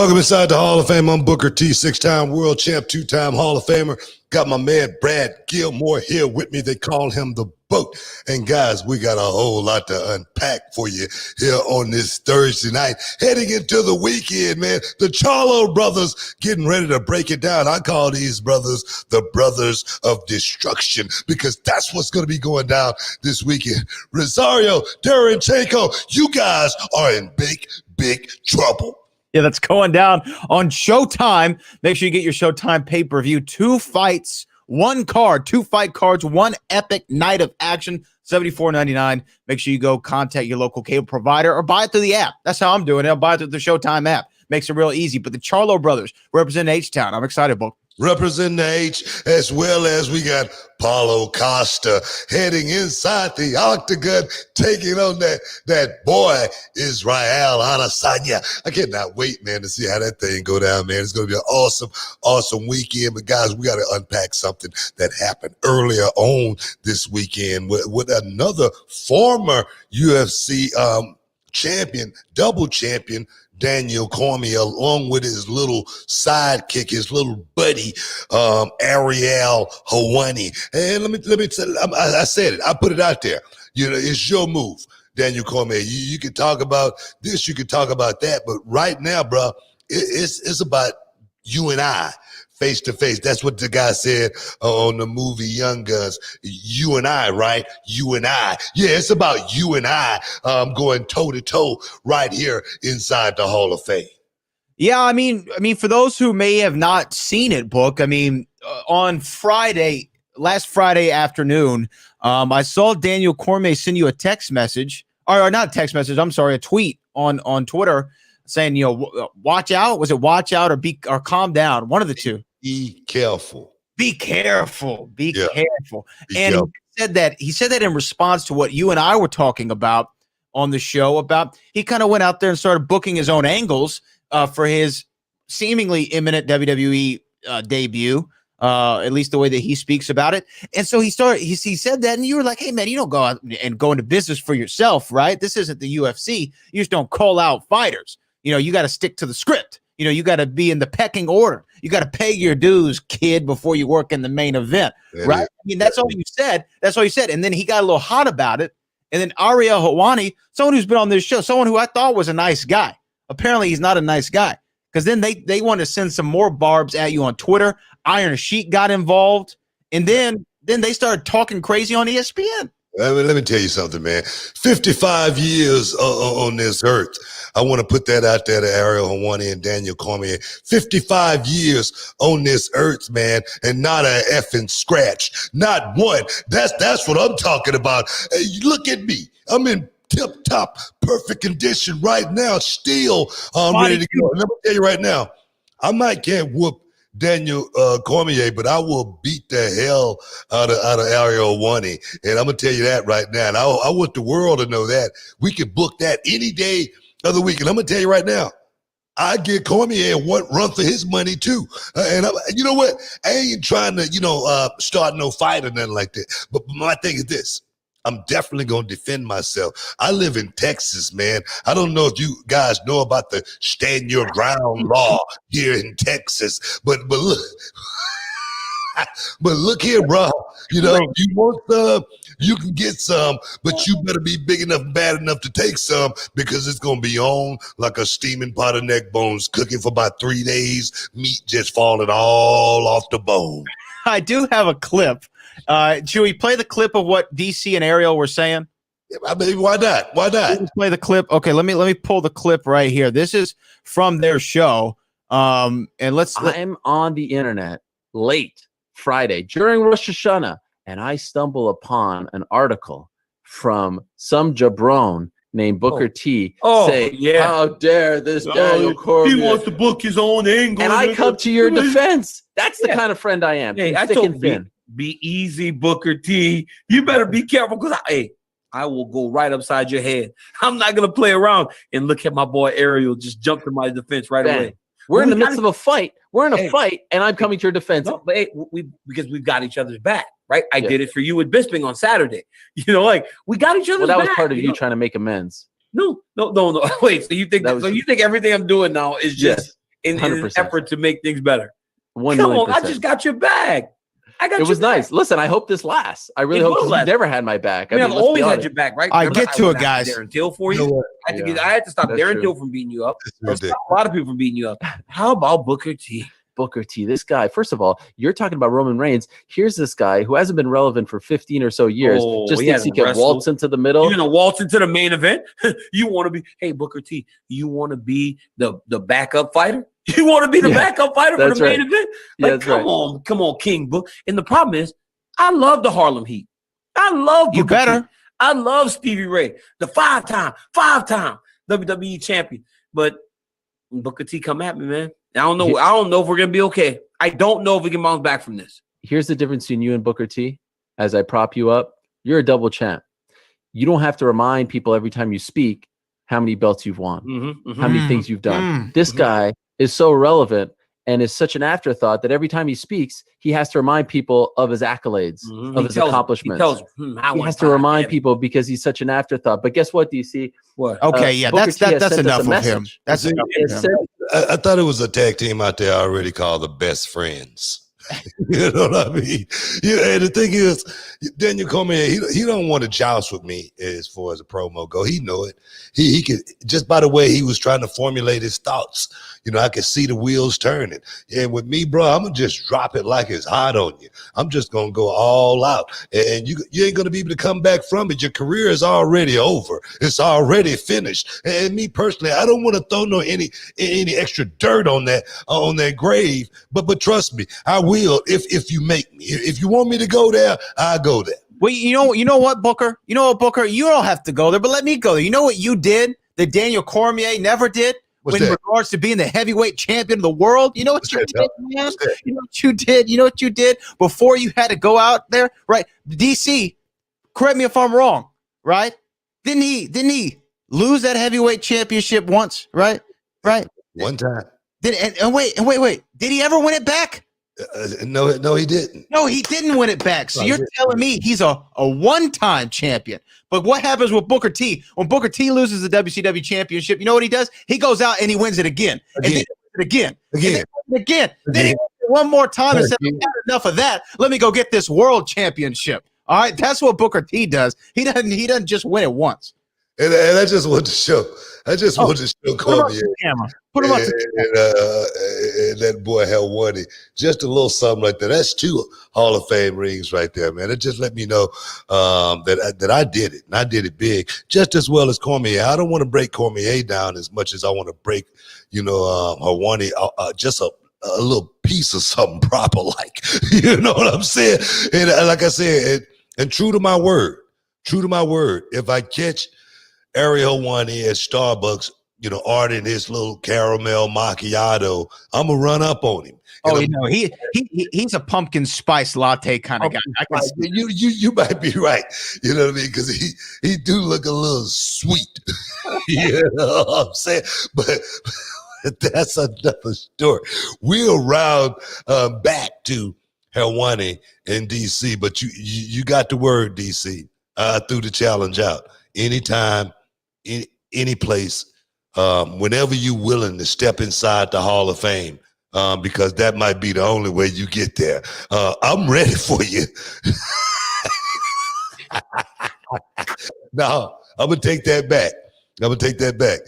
Welcome inside the Hall of Fame. I'm Booker T, 6-time world champ, 2-time Hall of Famer. Got my man Brad Gilmore here with me. They call him the BOAT. And guys, we got a whole lot to unpack for you here on this Thursday night. Heading into the weekend, man. The Charlo brothers getting ready to break it down. I call these brothers the brothers of destruction because that's what's going to be going down this weekend. Rosario, Daranchenko, you guys are in big trouble. Yeah, that's going down on Showtime. Make sure you get your Showtime pay-per-view. 2 fights, 1 card, 2 fight cards, 1 epic night of action, $74.99. Make sure you go contact your local cable provider or buy it through the app. That's how I'm doing it. I'll buy it through the Showtime app. Makes it real easy. But the Charlo brothers represent H-Town. I'm excited, Bo. Representing the H, as well as we got Paulo Costa heading inside the octagon, taking on that boy Israel Adesanya. I cannot wait, man, to see how that thing go down, man. It's going to be an awesome weekend. But guys, we got to unpack something that happened earlier on this weekend with another former UFC champion, double champion, Daniel Cormier, along with his little sidekick, his little buddy, Ariel Helwani. And let me tell you, I said it. I put it out there. You know, it's your move, Daniel Cormier. You can talk about this, you can talk about that, but right now, bro, it's about you and I. Face to face. That's what the guy said on the movie Young Guns. You and I, right? You and I. Yeah, it's about you and I going toe to toe right here inside the Hall of Fame. Yeah, I mean, for those who may have not seen it, Book, I mean, on last Friday afternoon, I saw Daniel Cormier send you a text message, or not a text message, I'm sorry, a tweet on Twitter saying, you know, watch out. Was it watch out or calm down? One of the two. Be careful. Be careful. Be Yeah. careful. Be And careful. he said that in response to what you and I were talking about on the show about he kind of went out there and started booking his own angles for his seemingly imminent WWE debut, at least the way that he speaks about it. And so he said that, and you were like, hey man, you don't go out and go into business for yourself, right? This isn't the UFC. You just don't call out fighters. You know, you got to stick to the script. You know, you got to be in the pecking order. You got to pay your dues, kid, before you work in the main event, right? I mean, that's all you said. That's all you said. And then he got a little hot about it. And then Ariel Helwani, someone who's been on this show, someone who I thought was a nice guy. Apparently, he's not a nice guy. Because then they want to send some more barbs at you on Twitter. Iron Sheik got involved. And then they started talking crazy on ESPN. Let me tell you something, man. 55 years on this earth. I want to put that out there to Ariel Helwani and Daniel Cormier. 55 years on this earth, man, and not a effing scratch. Not one. That's what I'm talking about. Hey, look at me. I'm in tip-top, perfect condition right now. Still ready to go. Let me tell you right now, I might can't whoop Daniel Cormier, but I will beat the hell out of Ariel Helwani. And I'm going to tell you that right now. And I want the world to know that. We can book that any day of the week. And I'm going to tell you right now, I get Cormier one run for his money too. You know what? I ain't trying to, start no fight or nothing like that. But my thing is this. I'm definitely going to defend myself. I live in Texas, man. I don't know if you guys know about the stand your ground law here in Texas, but look, but look here, bro. You know, you want some, you can get some, but you better be big enough, bad enough to take some because it's going to be on like a steaming pot of neck bones, cooking for about 3 days, meat just falling all off the bone. I do have a clip. Should we play the clip of what DC and Ariel were saying? I mean, why not? Why not? Let's play the clip. Okay, let me pull the clip right here. This is from their show. And I'm on the internet late Friday during Rosh Hashanah, and I stumble upon an article from some jabron named Booker T saying, how dare this Daniel Cormier? He wants to book his own angle. And I come to your defense. That's the kind of friend I am. Hey, I told you, be easy, Booker T. You better be careful because I will go right upside your head. I'm not going to play around. And look at my boy Ariel just jumped to my defense right away. We're in the midst of a fight. We're in a fight, and I'm coming to your defense. No, but because we've got each other's back, right? I did it for you with Bisping on Saturday. You know, like we got each other's back. Well, that was part of you trying to make amends. No. Wait, so you think everything I'm doing now is just in an 100%. effort to make things better. 1 Come million on, I percent. just got your back. It was nice. Listen, I hope this lasts. I really It hope will you've last. never had my back. I mean, I've let's be always had honest. your back, right? I Remember get to I it, went after guys. Darren Till for You know you. what? I had to stop That's Darren true. Till from beating you up. It's I stopped ridiculous. a lot of people from beating you up. How about Booker T? Booker T, this guy, first of all, you're talking about Roman Reigns. Here's this guy who hasn't been relevant for 15 or so years. Oh, just he thinks he hasn't can wrestled. waltz into the middle. You're gonna waltz into the main event. You want to be, hey Booker T, you want to be the backup fighter? You want to be the backup fighter for the main event? Yeah, Like, come on, King Book. And the problem is, I love the Harlem Heat. I love Booker You better. T. I love Stevie Ray, the five-time WWE champion. But Booker T come at me, man. I don't know. I don't know if we're gonna be okay. I don't know if we can bounce back from this. Here's the difference between you and Booker T. As I prop you up, you're a double champ. You don't have to remind people every time you speak how many belts you've won, how many things you've done. This guy is so relevant and is such an afterthought that every time he speaks, he has to remind people of his accolades, of his accomplishments. He has to remind people because he's such an afterthought. But guess what, DC? What? Okay, yeah, Booker that's T has that's sent us enough a of him. message. That's enough He of has him. sent I thought it was a tag team out there already called the Best Friends. You know what I mean? And the thing is, Daniel Cormier, he don't want to joust with me as far as a promo go. He know it. He could, just by the way he was trying to formulate his thoughts, you know, I could see the wheels turning. And with me, bro, I'm gonna just drop it like it's hot on you. I'm just gonna go all out, and you ain't gonna be able to come back from it. Your career is already over. It's already finished. And me personally, I don't want to throw any extra dirt on that grave. But trust me, I will if you make me. If you want me to go there, I'll go there. Well, you know what, Booker? You know what, Booker? You don't have to go there, but let me go there. You know what you did that Daniel Cormier never did? In regards to being the heavyweight champion of the world? You know what you did, man? You know what you did? You know what you did before you had to go out there? Right? DC, correct me if I'm wrong, right? Didn't he lose that heavyweight championship once, right? Right? One time. Wait. Did he ever win it back? No, he didn't. No, he didn't win it back. So you're telling me he's a one-time champion. But what happens with Booker T? When Booker T loses the WCW championship, you know what he does? He goes out and he wins it again. And then again. Then he wins it one more time and says, I've had enough of that. Let me go get this world championship. All right, that's what Booker T does. He doesn't just win it once. And I just want to show. I just want to show Cormier. Put him up to and that boy Helwani, just a little something like that. That's 2 Hall of Fame rings right there, man. It just let me know that I did it, and I did it big, just as well as Cormier. I don't want to break Cormier down as much as I want to break, Helwani, just a little piece of something proper, like, you know what I'm saying? And like I said, and true to my word, if I catch Ariel Helwani at Starbucks, ordering his little caramel macchiato, I'm gonna run up on him. He's a pumpkin spice latte kind of guy. You might be right. You know what I mean? Because he do look a little sweet. You know what I'm saying? But that's another story. We'll round back to Helwani in DC, but you got the word, DC. I threw the challenge out. Anytime, any place, whenever you're willing to step inside the Hall of Fame, because that might be the only way you get there. I'm ready for you. No, I'm gonna take that back.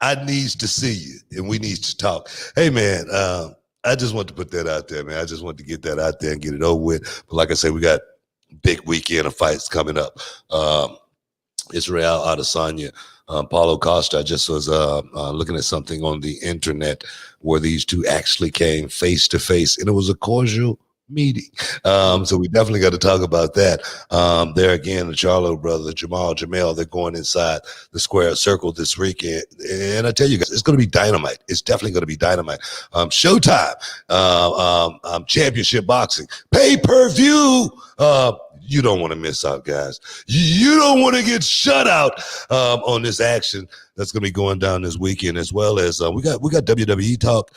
I needs to see you, and we need to talk. Hey, man, I just want to put that out there, man. I just want to get that out there and get it over with. But like I said, we got big weekend of fights coming up. Israel Adesanya, Paulo Costa. I just was looking at something on the internet where these two actually came face to face, and it was a cordial meeting. So we definitely got to talk about that. There again, the Charlo brother, Jamel, they're going inside the square circle this weekend. And I tell you guys, it's going to be dynamite. It's definitely going to be dynamite. Showtime, championship boxing, pay-per-view. You don't want to miss out, guys. You don't want to get shut out on this action that's going to be going down this weekend, as well as we got WWE talk.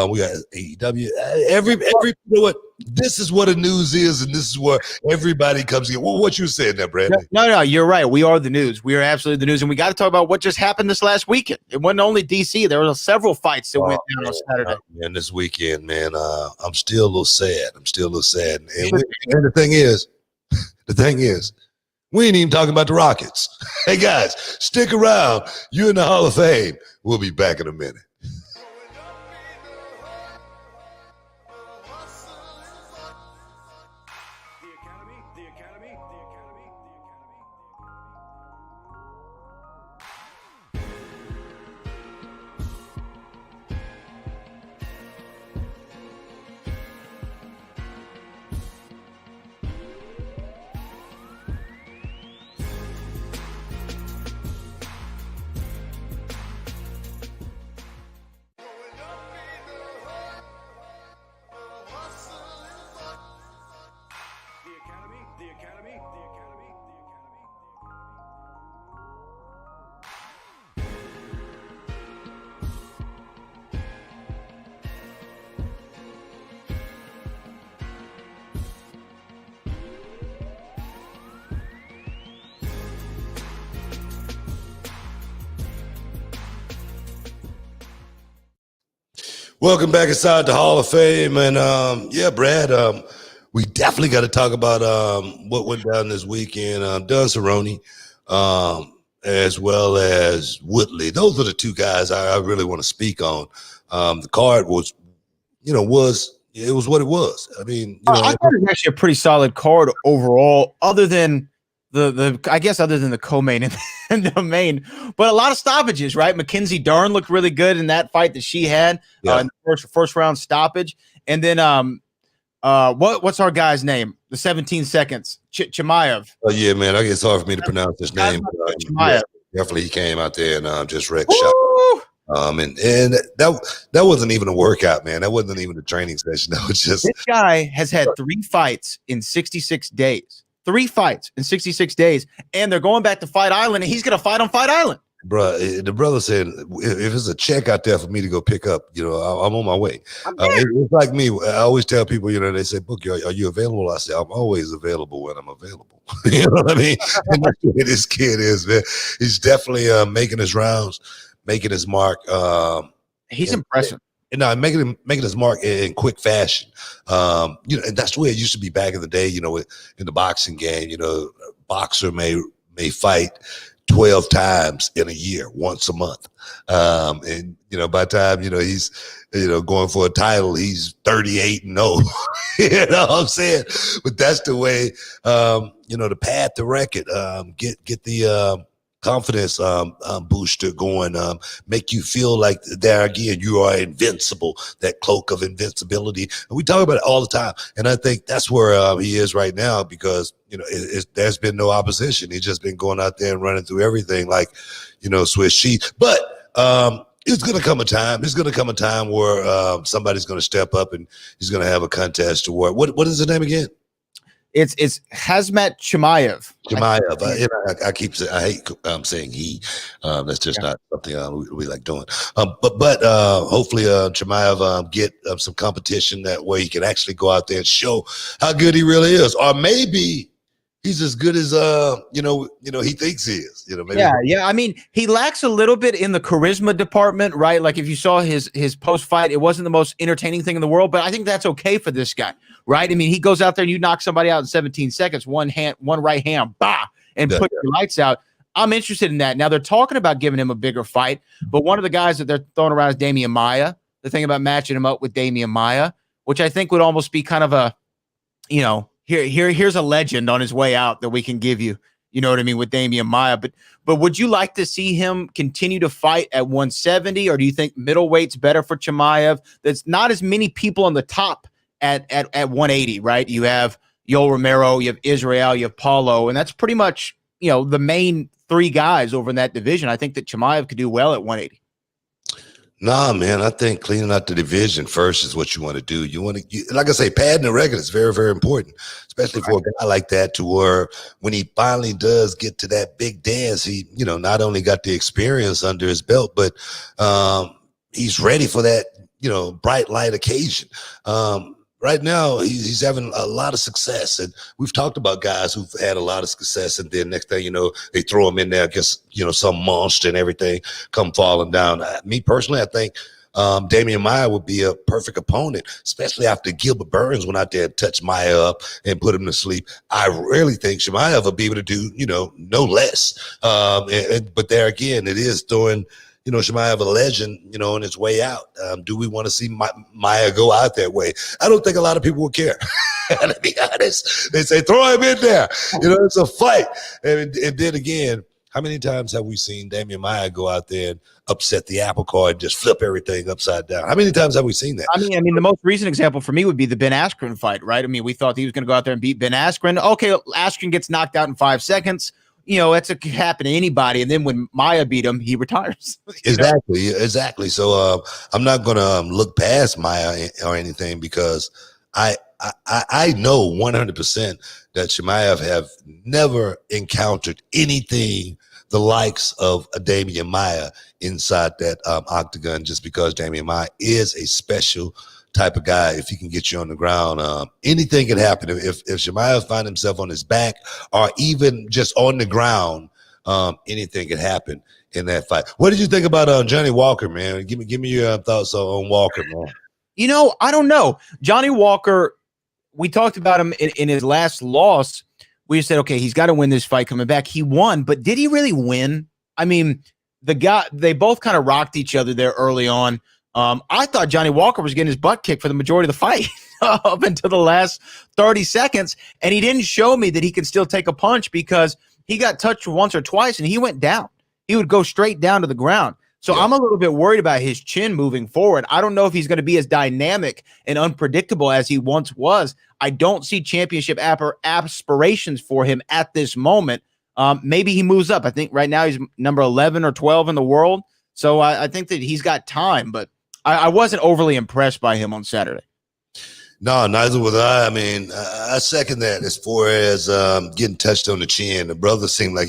We got AEW. You know what? This is what the news is, and this is where everybody comes in. Well, what you saying there, Bradley? No, you're right. We are the news. We are absolutely the news, and we got to talk about what just happened this last weekend. It wasn't only DC. There were several fights that went down on Saturday. Man, this weekend, man, I'm still a little sad. And the thing is, we ain't even talking about the Rockets. Hey, guys, stick around. You're in the Hall of Fame. We'll be back in a minute. Welcome back inside the Hall of Fame. And Brad, we definitely got to talk about what went down this weekend. Don Cerrone, as well as Whitley. Those are the two guys I really want to speak on. The card was what it was. I mean, I thought it was actually a pretty solid card overall, other than other than the co-main and the main, but a lot of stoppages, right? Mackenzie Dern looked really good in that fight that she had in the first round stoppage. And then what's our guy's name? The 17 seconds, Chimaev. Oh yeah, man, I guess it's hard for me to pronounce his name. But, definitely he came out there and just wrecked shot. And that wasn't even a workout, man. That wasn't even a training session. That was just, this guy has had 3 fights in 66 days. 3 fights in 66 days, and they're going back to Fight Island, and he's going to fight on Fight Island. Bruh, the brother said, if it's a check out there for me to go pick up, I'm on my way. It's like me. I always tell people, they say, Bookie, are you available? I say, I'm always available when I'm available. You know what I mean? And that's the way this kid is, man. He's definitely making his rounds, making his mark. He's impressive. Making his mark in quick fashion. And that's the way it used to be back in the day, in the boxing game. Boxer may fight 12 times in a year, once a month. And by the time, he's, going for a title, he's 38-0. You know what I'm saying? But that's the way, the path to record, get the confidence booster going, make you feel like there again you are invincible, that cloak of invincibility, and we talk about it all the time. And I think that's where he is right now, because there's been no opposition. He's just been going out there and running through everything like Swiss cheese. But it's gonna come a time. There's gonna come a time where somebody's gonna step up and he's gonna have a contest to where what is his name again? It's Khamzat Chimaev. I keep saying, I hate saying he. That's just not something we like doing. But hopefully Chimaev get some competition that way he can actually go out there and show how good he really is, or maybe he's as good as he thinks he is. Maybe. Yeah. I mean, he lacks a little bit in the charisma department, right? Like if you saw his post fight, it wasn't the most entertaining thing in the world, but I think that's okay for this guy, right? I mean, he goes out there and you knock somebody out in 17 seconds, one right hand, bah, and put your lights out. I'm interested in that. Now they're talking about giving him a bigger fight, but one of the guys that they're throwing around is Damian Maia. The thing about matching him up with Damian Maia, which I think would almost be kind of a, here's a legend on his way out that we can give you, you know what I mean, with Damian Maia. But would you like to see him continue to fight at 170, or do you think middleweight's better for Chimaev? There's not as many people on the top at 180, right? You have Yoel Romero, you have Israel, you have Paulo, and that's pretty much, the main 3 guys over in that division. I think that Chimaev could do well at 180. Nah, man, I think cleaning out the division first is what you want to do. You want to, like I say, padding the record is very, very important, especially for a guy like that, to where when he finally does get to that big dance, he, not only got the experience under his belt, but he's ready for that, bright light occasion. right now he's having a lot of success, and we've talked about guys who've had a lot of success, and then next thing you know, they throw him in there against some monster and everything come falling down. Me personally, I think Damian Maia would be a perfect opponent, especially after Gilbert Burns went out there and touched Maia up and put him to sleep. I really think Chimaev will be able to do, no less. But there again, it is throwing, Chimaev a legend, on his way out. Do we want to see Maia go out that way? I don't think a lot of people would care. To be honest, they say throw him in there. It's a fight. And then again, how many times have we seen Damian Maia go out there and upset the apple cart and just flip everything upside down? How many times have we seen that? I mean, the most recent example for me would be the Ben Askren fight, right? I mean, we thought he was going to go out there and beat Ben Askren. Okay, Askren gets knocked out in 5 seconds. That's could happen to anybody. And then when Maia beat him, he retires. Exactly. So I'm not going to look past Maia or anything, because I know 100% that Chimaev have never encountered anything the likes of a Damian Maia inside that octagon, just because Damian Maia is a special type of guy. If he can get you on the ground, anything can happen. If Chimaev find himself on his back or even just on the ground, anything can happen in that fight. What did you think about Johnny Walker, man? Give me your thoughts on Walker, man. I don't know. Johnny Walker, we talked about him in his last loss. We said, okay, he's got to win this fight coming back. He won, but did he really win? I mean, they both kind of rocked each other there early on. I thought Johnny Walker was getting his butt kicked for the majority of the fight up until the last 30 seconds. And he didn't show me that he could still take a punch, because he got touched once or twice and he went down. He would go straight down to the ground. So I'm a little bit worried about his chin moving forward. I don't know if he's going to be as dynamic and unpredictable as he once was. I don't see championship aspirations for him at this moment. Maybe he moves up. I think right now he's number 11 or 12 in the world. So I think that he's got time, but I wasn't overly impressed by him on Saturday. No, neither was I. I mean, I second that as far as getting touched on the chin. The brother seemed like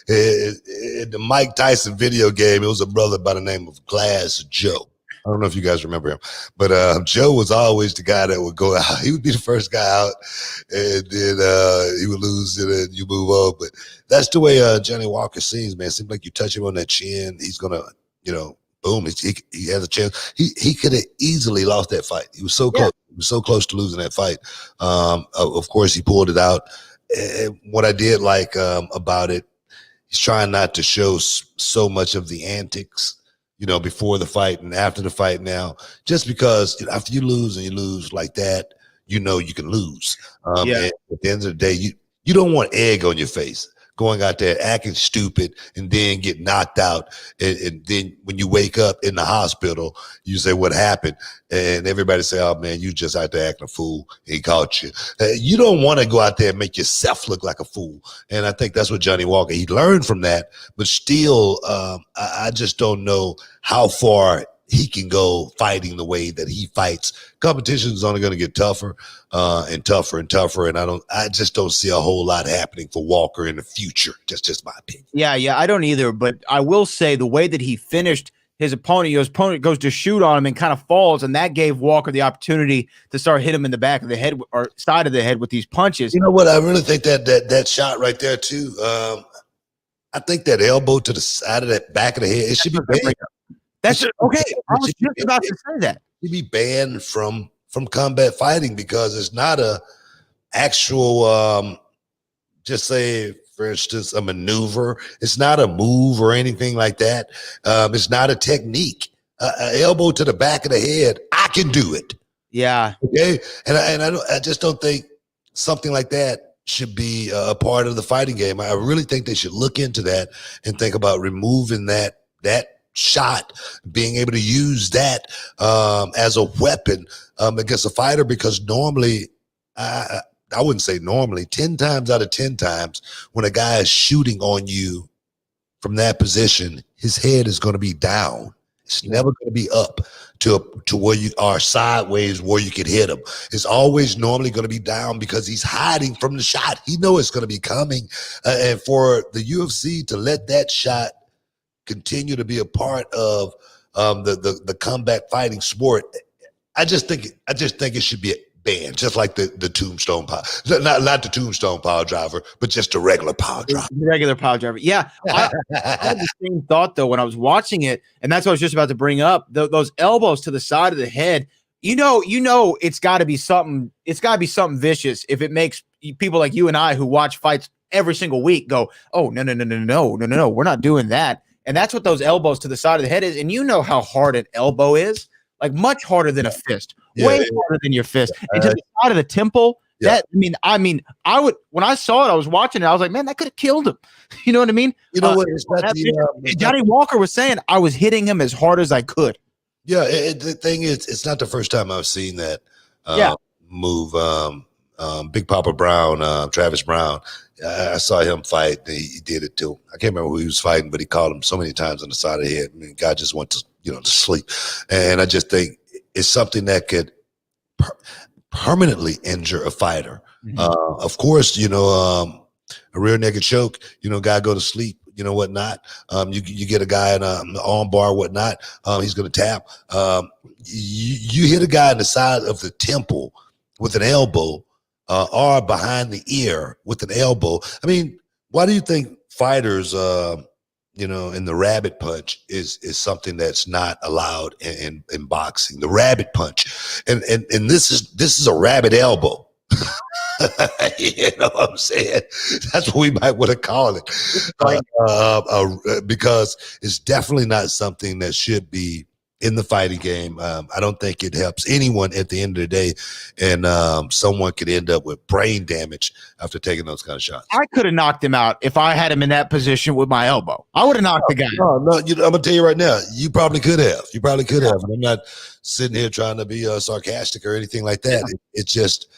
the Mike Tyson video game, it was a brother by the name of Glass Joe. I don't know if you guys remember him, but Joe was always the guy that would go out. He would be the first guy out, and then he would lose it and you move on. But that's the way Johnny Walker seems, man. It seems like you touch him on that chin, he's going to, boom, he has a chance. He could have easily lost that fight. He was so close. He was so close to losing that fight. Of course, he pulled it out. And what I did like about it, he's trying not to show so much of the antics, before the fight and after the fight now, just because after you lose like that, you can lose. And at the end of the day, you don't want egg on your face, going out there acting stupid and then get knocked out. And then when you wake up in the hospital, you say, what happened? And everybody say, oh man, you just out there acting a fool. He caught you. You don't want to go out there and make yourself look like a fool. And I think that's what Johnny Walker, he learned from that, but still, I just don't know how far he can go fighting the way that he fights. Competition is only going to get tougher and tougher and tougher. And I just don't see a whole lot happening for Walker in the future. Just my opinion. Yeah, I don't either. But I will say the way that he finished his opponent goes to shoot on him and kind of falls. And that gave Walker the opportunity to start hit him in the back of the head or side of the head with these punches. You know what? I really think that shot right there too. I think that elbow to the side of that back of the head, it should be banned. That's okay. I was just about to say that. He'd be banned from combat fighting, because it's not a actual, just say, for instance, a maneuver. It's not a move or anything like that. It's not a technique. An elbow to the back of the head, I can do it. Yeah. Okay. And I just don't think something like that should be a part of the fighting game. I really think they should look into that and think about removing that shot, being able to use that as a weapon against a fighter, because normally, I wouldn't say normally, 10 times out of 10 times when a guy is shooting on you from that position, his head is going to be down. It's never going to be up to where you are sideways where you can hit him. It's always normally going to be down because he's hiding from the shot. He knows it's going to be coming. And for the UFC to let that shot continue to be a part of the combat fighting sport, I just think it should be banned, just like the tombstone power, not the tombstone power driver, but just a regular power driver. Regular power driver. Yeah. I had the same thought though when I was watching it, and that's what I was just about to bring up. Those elbows to the side of the head. You know, it's got to be something. It's got to be something vicious if it makes people like you and I who watch fights every single week go, "Oh no, we're not doing that." And that's what those elbows to the side of the head is. And you know how hard an elbow is, like much harder than a fist, way harder than your fist. And to the side of the temple. That I mean, I would when I saw it, I was watching it. I was like, man, that could have killed him. You know what I mean? You know what? Johnny Walker was saying I was hitting him as hard as I could. Yeah, the thing is, it's not the first time I've seen that move. Big Papa Brown, Travis Brown. I saw him fight. He did it too. I can't remember who he was fighting, but he called him so many times on the side of the head. I mean, guy just went to to sleep. And I just think it's something that could permanently injure a fighter. Mm-hmm. Of course, a rear naked choke. Guy go to sleep. Whatnot. You get a guy in an arm bar, whatnot. He's going to tap. You hit a guy in the side of the temple with an elbow, or behind the ear with an elbow. I mean, why do you think fighters, in the rabbit punch is something that's not allowed in boxing? The rabbit punch, and this is a rabbit elbow. You know what I'm saying? That's what we might want to call it, because it's definitely not something that should be in the fighting game. I don't think it helps anyone at the end of the day, and someone could end up with brain damage after taking those kind of shots. I could have knocked him out if I had him in that position with my elbow. I would have knocked the guy. No, I'm gonna tell you right now, you probably could have. And I'm not sitting here trying to be sarcastic or anything like that. It's just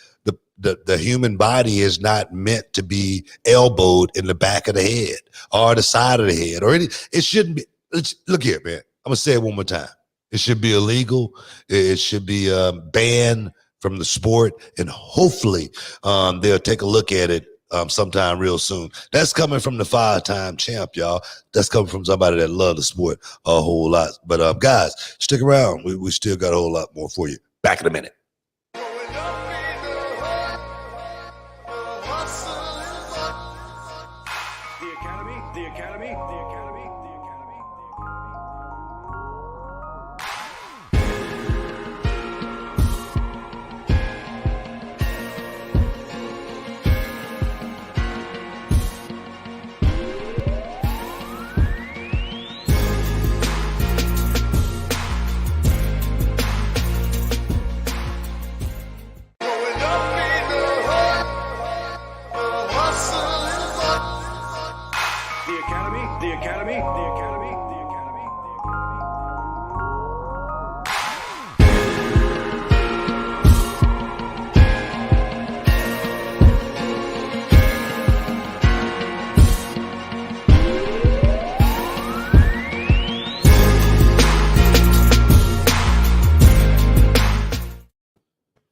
the human body is not meant to be elbowed in the back of the head or the side of the head or it shouldn't be. Look here, man. I'm gonna say it one more time. It should be illegal. It should be banned from the sport, and hopefully they'll take a look at it sometime real soon. That's coming from the 5-time champ, y'all. That's coming from somebody that loves the sport a whole lot. But guys, stick around. We still got a whole lot more for you. Back in a minute.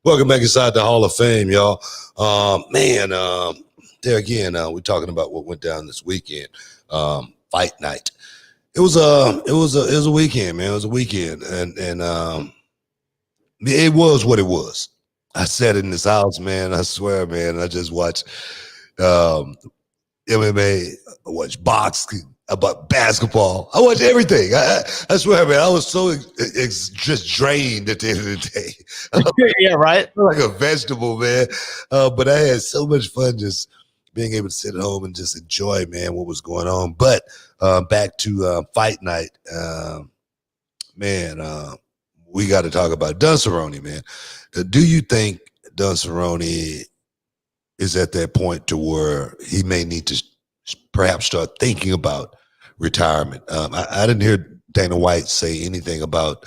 Welcome back inside the Hall of Fame, y'all. There again, we're talking about what went down this weekend. Fight night. It was a weekend, man. It was a weekend, and it was what it was. I sat in this house, man. I swear, man. I just watched MMA, I watched boxing, about basketball. I watched everything. I swear, man. I was so just drained at the end of the day. Yeah, right. Like a vegetable, man. But I had so much fun just being able to sit at home and just enjoy, man, what was going on. But back to fight night, we got to talk about Cerrone, man. Do you think Cerrone is at that point to where he may need to perhaps start thinking about retirement? I didn't hear Dana White say anything about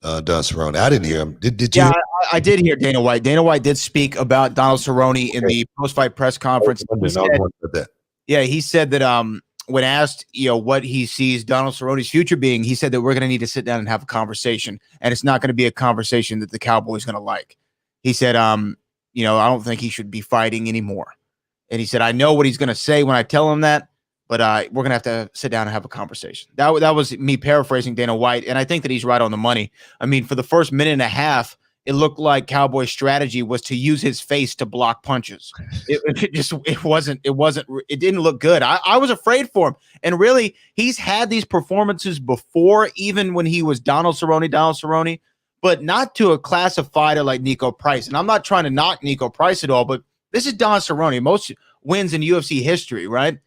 Cerrone. I didn't hear him. Did you? Yeah, I did hear Dana White. Dana White did speak about Donald Cerrone in the post-fight press conference. He said that when asked, what he sees Donald Cerrone's future being, he said that we're going to need to sit down and have a conversation, and it's not going to be a conversation that the Cowboys going to like. He said, I don't think he should be fighting anymore. And he said, I know what he's going to say when I tell him that, but we're going to have to sit down and have a conversation. That was me paraphrasing Dana White, and I think that he's right on the money. I mean, for the first minute and a half, it looked like Cowboy's strategy was to use his face to block punches. It didn't look good. I was afraid for him. And really, he's had these performances before, even when he was Donald Cerrone, but not to a class of fighter like Nico Price. And I'm not trying to knock Nico Price at all, but this is Don Cerrone, most wins in UFC history, right?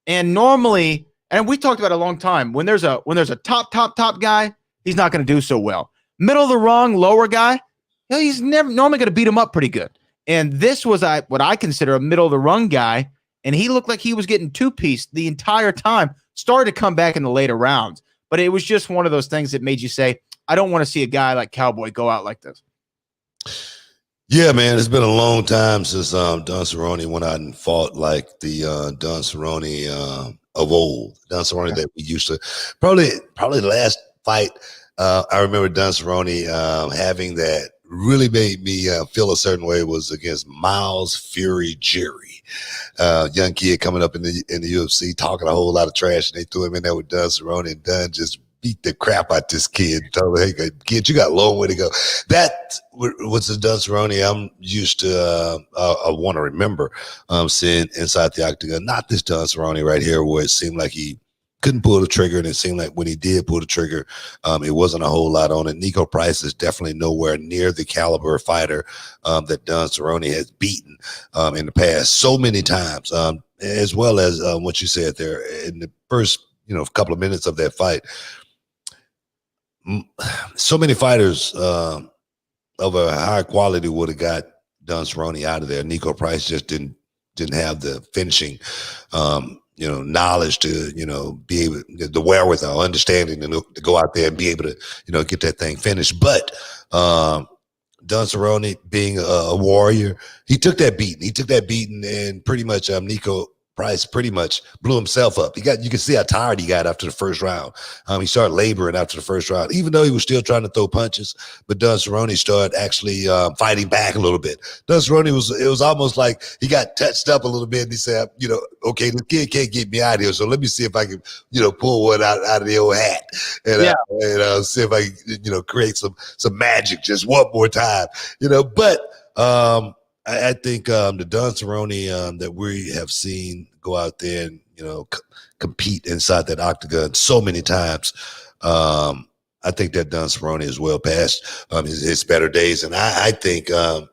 And normally, and we talked about it a long time, when there's a top guy, he's not going to do so well. Middle of the rung, lower guy, he's never normally going to beat him up pretty good. And this was what I consider a middle of the rung guy, and he looked like he was getting two-pieced the entire time. Started to come back in the later rounds, but it was just one of those things that made you say, I don't want to see a guy like Cowboy go out like this. Yeah, man, it's been a long time since Don Cerrone went out and fought like the Don Cerrone of old. Don Cerrone that we used to probably the last fight I remember Don Cerrone having that really made me feel a certain way was against Miles Fury Jerry, young kid coming up in the UFC talking a whole lot of trash, and they threw him in there with Don Cerrone, and Don just beat the crap out this kid. Told him, hey, kid, you got a long way to go. That was the Don Cerrone I'm used to. I want to remember seeing inside the octagon. Not this Don Cerrone right here, where it seemed like he couldn't pull the trigger, and it seemed like when he did pull the trigger, it wasn't a whole lot on it. Nico Price is definitely nowhere near the caliber of fighter that Don Cerrone has beaten in the past so many times, as well as what you said there in the first couple of minutes of that fight. So many fighters of a higher quality would have got Don Cerrone out of there. Nico Price just didn't have the finishing knowledge to, be able, the wherewithal, understanding to go out there and be able to, get that thing finished. But Don Cerrone, being a warrior, he took that beating, and pretty much Nico Price pretty much blew himself up. You can see how tired he got after the first round. He started laboring after the first round, even though he was still trying to throw punches. But Don Cerrone started actually fighting back a little bit. Don Cerrone it was almost like he got touched up a little bit, and he said, okay, this kid can't get me out of here, so let me see if I can, pull one out of the old hat, and see if I can, create some magic just one more time, But I think the Don Cerrone that we have seen go out there and compete inside that octagon so many times, I think that Don Cerrone is well past his better days, and I think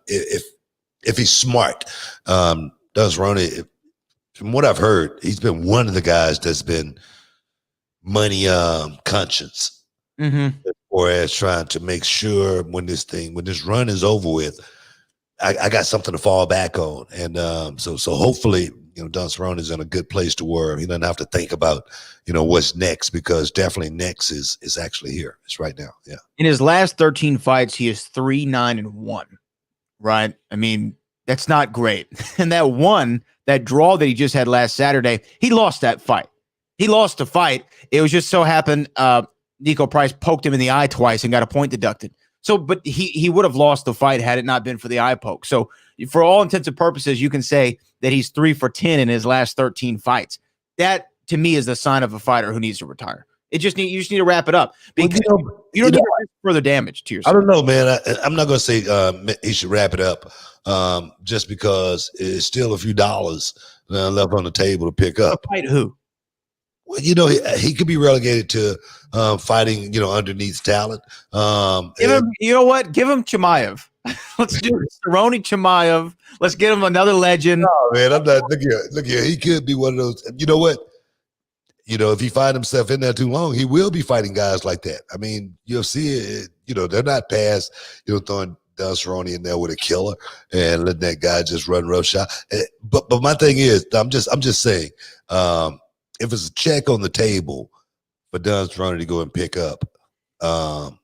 if he's smart, Don Cerrone, from what I've heard, he's been one of the guys that's been money conscious, or as trying to make sure when this run is over with, I got something to fall back on. And so hopefully, Don Cerrone is in a good place to where he doesn't have to think about, what's next, because definitely next is actually here. It's right now. Yeah. In his last 13 fights, he is 3-9-1, right? I mean, that's not great. And that draw that he just had last Saturday, he lost that fight. He lost the fight. It was just so happened Nico Price poked him in the eye twice and got a point deducted. So, but he would have lost the fight had it not been for the eye poke. So, for all intents and purposes, you can say that he's 3 for 10 in his last 13 fights. That, to me, is the sign of a fighter who needs to retire. You just need to wrap it up, because you don't need to do further damage to yourself. I don't know, man. I'm not going to say he should wrap it up just because it's still a few dollars left on the table to pick up. Fight who? Well, he could be relegated to fighting, underneath talent. Give him, give him Chimaev. Let's do it. Cerrone Chimaev. Let's get him another legend. No, man, I'm not. Look here. He could be one of those. You know what? If he find himself in there too long, he will be fighting guys like that. I mean, UFC, they're not past, throwing Don Cerrone in there with a killer and letting that guy just run roughshod. But my thing is, I'm just saying, if it's a check on the table for Don Cerrone to go and pick up, and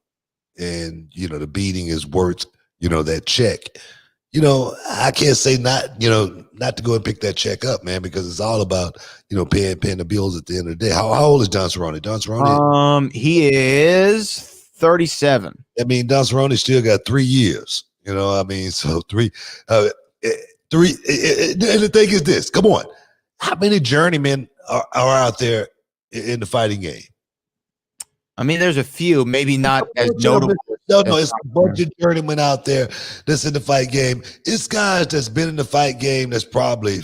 the beating is worth that check, I can't say not to go and pick that check up, man, because it's all about paying the bills at the end of the day. How old is Don Cerrone? Don Cerrone, he is 37. I mean, Don Cerrone still got 3 years. So three. And the thing is this: come on, how many journeymen are out there in the fighting game? I mean, there's a few, maybe not as notable as No, it's a bunch of journeymen out there that's in the fight game. It's guys that's been in the fight game that's probably,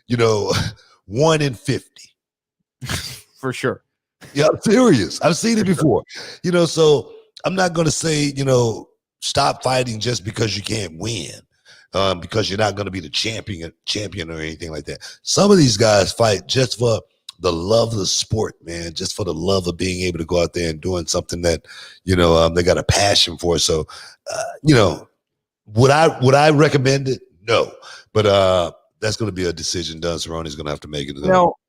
1 in 50. For sure. Yeah, I'm serious. I've seen it before. So I'm not going to say, stop fighting just because you can't win, because you're not going to be the champion or anything like that. Some of these guys fight just for the love of the sport, man, just for the love of being able to go out there and doing something that, they got a passion for. So, would I recommend it? No, but that's going to be a decision Cerrone is going to have to make it.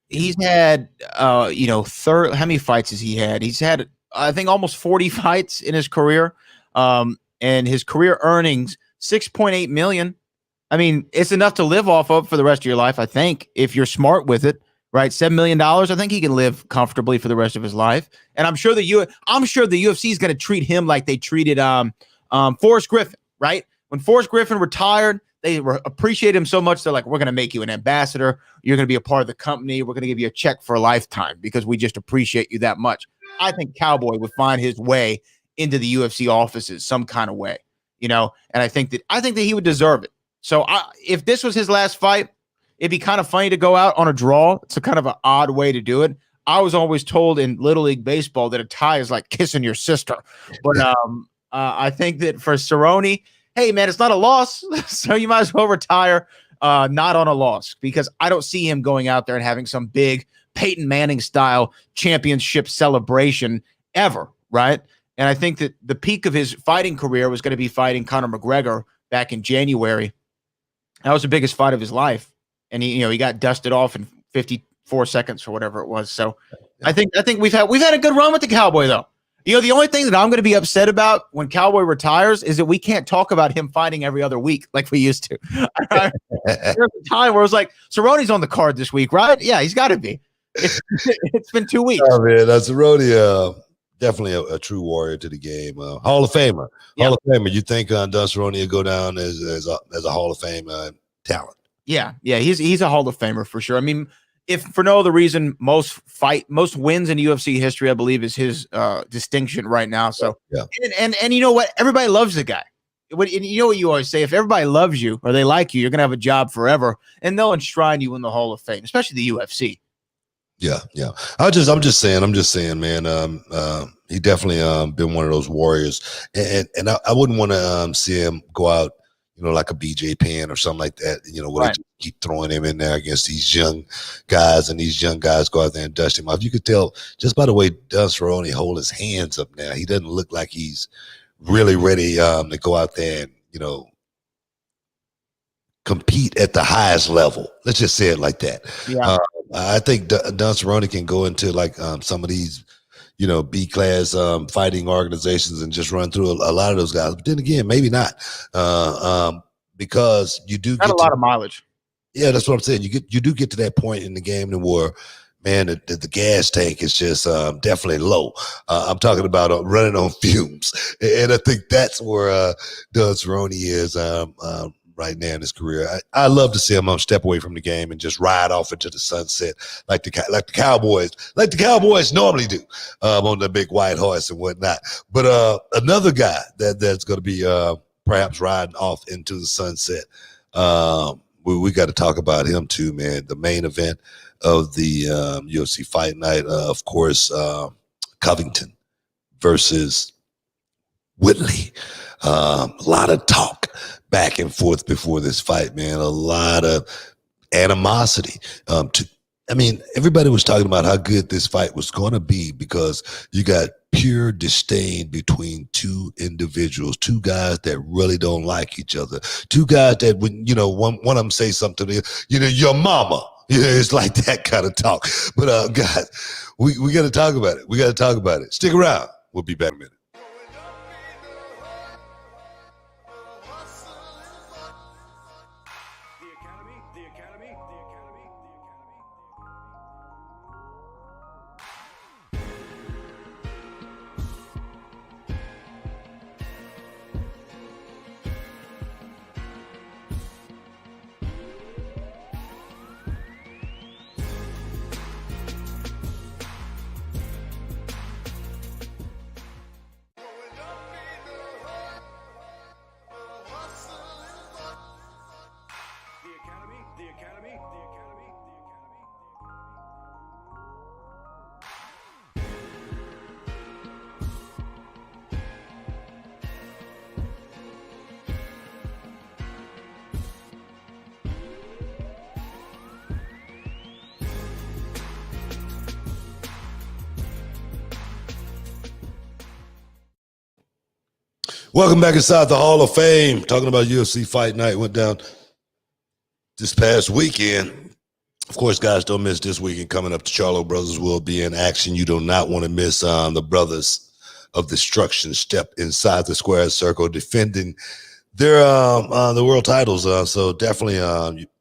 He's had, how many fights has he had? He's had, I think, almost 40 fights in his career. And his career earnings, $6.8 million. I mean, it's enough to live off of for the rest of your life, I think, if you're smart with it, right? $7 million. I think he can live comfortably for the rest of his life. And I'm sure the UFC is going to treat him like they treated Forrest Griffin, right? When Forrest Griffin retired, they appreciate him so much. They're like, we're going to make you an ambassador. You're going to be a part of the company. We're going to give you a check for a lifetime because we just appreciate you that much. I think Cowboy would find his way into the UFC offices some kind of way, and I think that he would deserve it. So if this was his last fight, it'd be kind of funny to go out on a draw. It's a kind of an odd way to do it. I was always told in Little League Baseball that a tie is like kissing your sister. But I think that for Cerrone, hey, man, it's not a loss, so you might as well retire not on a loss, because I don't see him going out there and having some big Peyton Manning-style championship celebration ever, right? And I think that the peak of his fighting career was going to be fighting Conor McGregor back in January. That was the biggest fight of his life. And he got dusted off in 54 seconds or whatever it was. So I think we've had a good run with the Cowboy, though. The only thing that I'm going to be upset about when Cowboy retires is that we can't talk about him fighting every other week like we used to. There's a time where it was like, Cerrone's on the card this week, right? Yeah, he's got to be. It's been 2 weeks. Oh, man, that's Cerrone. Definitely a true warrior to the game. Hall of Famer. Yeah. Hall of Famer. You think Cerrone will go down as a Hall of Fame talent? Yeah. He's a Hall of Famer for sure. I mean, if for no other reason, most wins in UFC history, I believe, is his distinction right now. So, yeah. And you know what? Everybody loves the guy. You know what you always say? If everybody loves you or they like you, you're gonna have a job forever, and they'll enshrine you in the Hall of Fame, especially the UFC. Yeah. I'm just saying, man. He definitely been one of those warriors, and I wouldn't want to see him go out, like a BJ Penn or something like that. Where they keep throwing him in there against these young guys, and these young guys go out there and dust him off. You could tell just by the way Cerrone hold his hands up now. He doesn't look like he's really ready to go out there and compete at the highest level. Let's just say it like that. Yeah. I think Cerrone can go into like some of these, B-class fighting organizations and just run through a lot of those guys. But then again, maybe not, because you do get a lot of mileage. Yeah, that's what I'm saying. You do get to that point in the game where, man, the gas tank is just definitely low. I'm talking about running on fumes, and I think that's where Cerrone is right now in his career. I love to see him step away from the game and just ride off into the sunset like the Cowboys normally do on the big white horse and whatnot. But another guy that's going to be perhaps riding off into the sunset, we got to talk about him too, man. The main event of the UFC fight night, of course, Covington versus Whitley. A lot of talk back and forth before this fight, man. A lot of animosity. Everybody was talking about how good this fight was going to be because you got pure disdain between two individuals, two guys that really don't like each other, two guys that when one of them say something to your mama. It's like that kind of talk. But guys, we got to talk about it. We got to talk about it. Stick around. We'll be back in a minute. Welcome back inside the Hall of Fame. Talking about UFC Fight Night went down this past weekend. Of course, guys, don't miss this weekend coming up. The Charlo brothers will be in action. You do not want to miss the Brothers of Destruction step inside the square circle, defending their the world titles. So definitely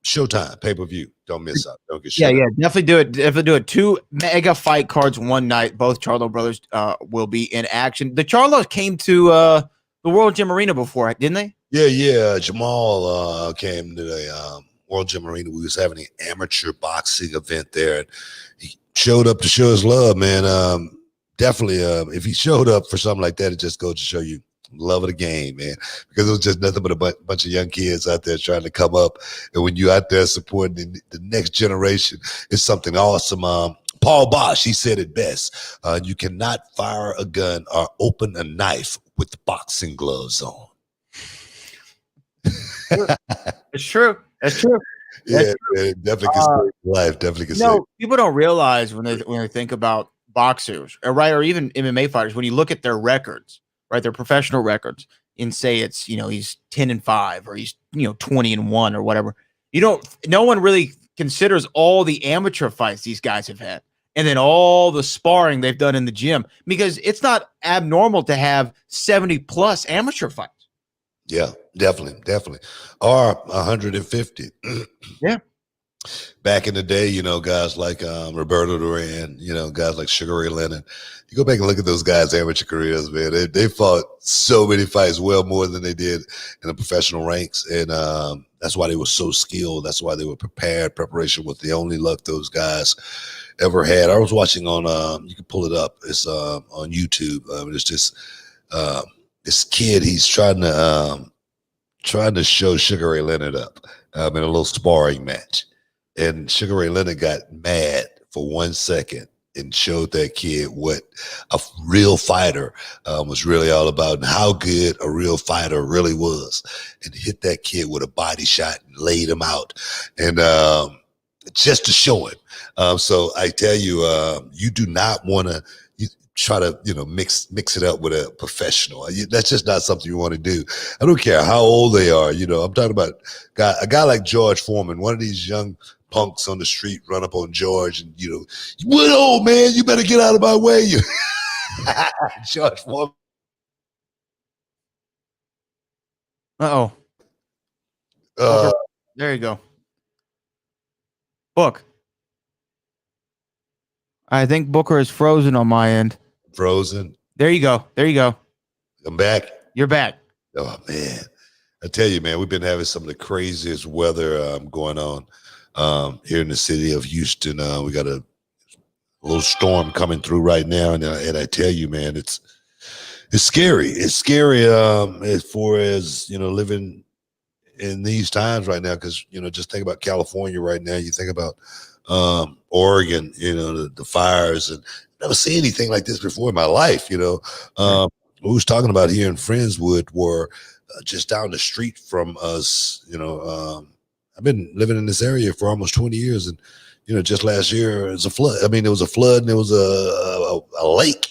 Showtime pay-per-view. Don't miss out. Don't get shut yeah, up. definitely do it. Definitely do it. 2 mega fight cards one night. Both Charlo brothers will be in action. The Charlos came to the World Gym Arena before, didn't they? Yeah. Jamal came to the World Gym Arena. We was having an amateur boxing event there, and he showed up to show his love, man. Definitely, if he showed up for something like that, it just goes to show you love of the game, man, because it was just nothing but a bunch of young kids out there trying to come up. And when you're out there supporting the next generation, it's something awesome. Paul Bosch, he said it best. You cannot fire a gun or open a knife with boxing gloves on. It's true. That's true. Yeah, man, definitely can save life. Definitely can save. People don't realize when they think about boxers, right, or even MMA fighters, when you look at their records, right, their professional records, and say it's he's 10-5 or he's 20-1 or whatever. No one really considers all the amateur fights these guys have had, and then all the sparring they've done in the gym, because it's not abnormal to have 70+ amateur fights. Yeah, definitely. Or 150. Yeah. Back in the day, guys like Roberto Duran, guys like Sugar Ray Leonard. You go back and look at those guys' amateur careers, man. They fought so many fights, well more than they did in the professional ranks. And that's why they were so skilled. That's why they were prepared. Preparation was the only luck those guys ever had. I was watching on, you can pull it up. It's on YouTube. It's just this kid, he's trying to show Sugar Ray Leonard up in a little sparring match. And Sugar Ray Leonard got mad for 1 second and showed that kid what a real fighter was really all about and how good a real fighter really was, and hit that kid with a body shot and laid him out. And just to show him. So I tell you, you do not want to try to mix it up with a professional. That's just not something you want to do. I don't care how old they are. I'm talking about a guy like George Foreman, one of these young punks on the street run up on George and what old man, you better get out of my way. George Foreman. There you go. Book. I think Booker is frozen on my end. Frozen. There you go. I'm back. You're back. Oh man, I tell you, man, we've been having some of the craziest weather going on here in the city of Houston. We got a little storm coming through right now, and I tell you, man, it's scary. It's scary as far as living in these times right now, because just think about California right now. You think about Oregon, the fires, and never seen anything like this before in my life. We was talking about here in Friendswood, were just down the street from us. I've been living in this area for almost 20 years, and just last year it was a flood. I mean, it was a flood, and it was a lake.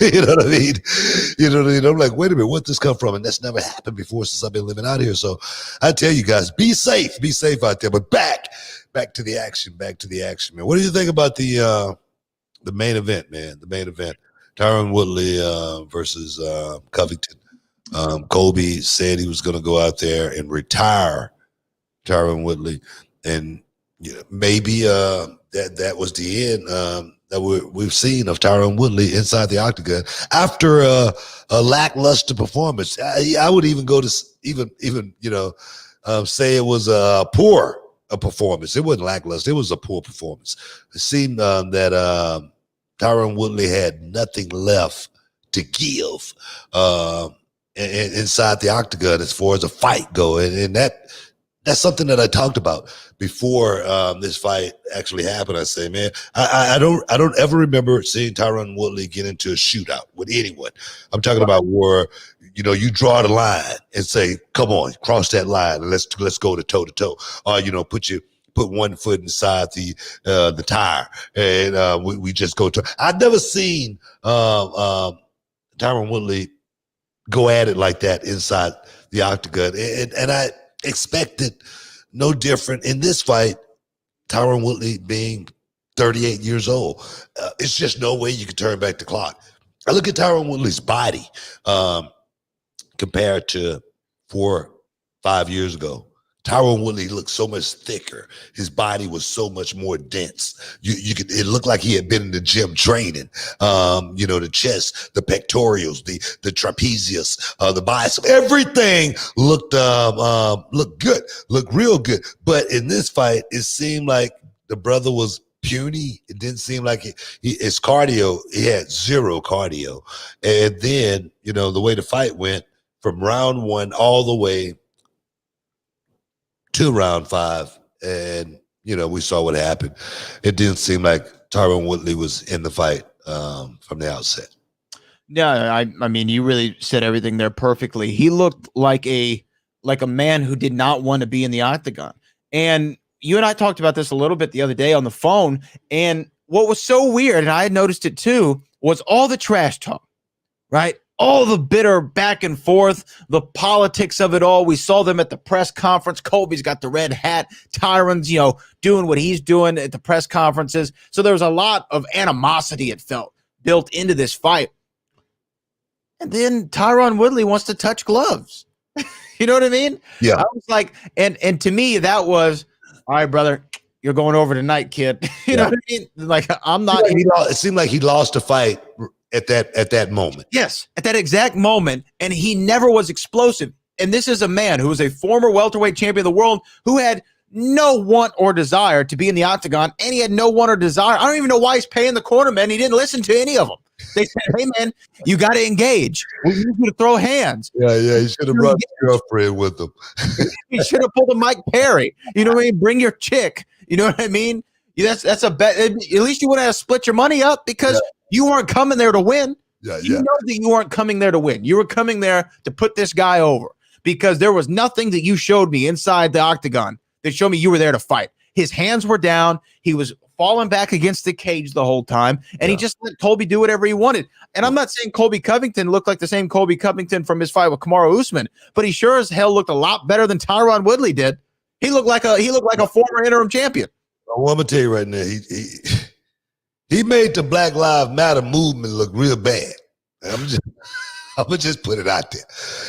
You know what I mean? I'm like, wait a minute, where'd this come from? And that's never happened before since I've been living out here. So I tell you guys, be safe out there. But back to the action, man. What do you think about the main event, man? The main event, Tyron Whitley versus Covington. Colby said he was going to go out there and retire Tyron Whitley, and maybe that was the end that we've seen of Tyron Whitley inside the octagon after a lackluster performance. I would even go to say it was a poor performance. It wasn't lackluster. It was a poor performance. It seemed that Tyron Whitley had nothing left to give inside the octagon as far as a fight go, and that's something that I talked about before this fight actually happened. I say, man, I don't ever remember seeing Tyron Whitley get into a shootout with anyone. I'm talking about where you draw the line and say, come on, cross that line and let's go to toe to toe, or put one foot inside the tire and we just go to. I've never seen Tyron Whitley go at it like that inside the octagon. And I expected no different in this fight. Tyron Whitley being 38 years old, it's just no way you can turn back the clock. I look at Tyron Whitley's body compared to 4-5 years ago. Tyron Whitley looked so much thicker. His body was so much more dense. It looked like he had been in the gym training. The chest, the pectorals, the trapezius, the bicep, everything looked good, looked real good. But in this fight, it seemed like the brother was puny. It didn't seem like his cardio, he had zero cardio. And then, the way the fight went from round 1 all the way to round 5, and we saw what happened. It didn't seem like Tyron Whitley was in the fight from the outset. Yeah, I mean, you really said everything there perfectly. He looked like a man who did not want to be in the octagon. And you and I talked about this a little bit the other day on the phone. And what was so weird, and I had noticed it too, was all the trash talk, right? All the bitter back and forth, the politics of it all. We saw them at the press conference. Colby's got the red hat. Tyron's, doing what he's doing at the press conferences. So there was a lot of animosity, it felt, built into this fight. And then Tyron Woodley wants to touch gloves. You know what I mean? Yeah. I was like, and to me, that was, all right, brother, you're going over tonight, kid. You know what I mean? Like, I'm not. It seemed like he lost a fight at that moment. Yes, at that exact moment, and he never was explosive. And this is a man who was a former welterweight champion of the world who had no want or desire to be in the octagon, and he had no want or desire. I don't even know why he's paying the cornermen. He didn't listen to any of them. They said, hey, man, you got to engage. We need you to throw hands. Yeah, he should have brought his girlfriend with him. He should have pulled a Mike Perry. You know what I mean? Bring your chick. You know what I mean? That's a bet. At least you wouldn't have split your money up because you weren't coming there to win. You know that you weren't coming there to win. You were coming there to put this guy over because there was nothing that you showed me inside the octagon that showed me you were there to fight. His hands were down. He was falling back against the cage the whole time, and he just let Colby do whatever he wanted. And I'm not saying Colby Covington looked like the same Colby Covington from his fight with Kamaru Usman, but he sure as hell looked a lot better than Tyron Woodley did. He looked like a former interim champion. Well, I'm gonna tell you right now, he made the Black Lives Matter movement look real bad. I'm gonna just put it out there.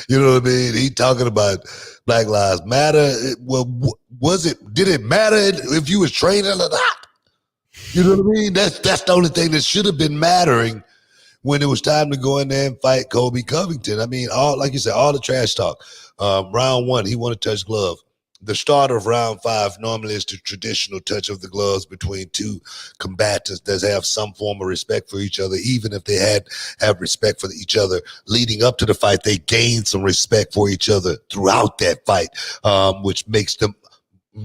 You know what I mean? He talking about Black Lives Matter. Did it matter if you was training or not? You know what I mean? That's the only thing that should have been mattering when it was time to go in there and fight Colby Covington. I mean, like you said, all the trash talk. Round 1, he wanted to touch glove. The start of round 5 normally is the traditional touch of the gloves between two combatants that have some form of respect for each other. Even if they have respect for each other leading up to the fight, they gain some respect for each other throughout that fight, which makes them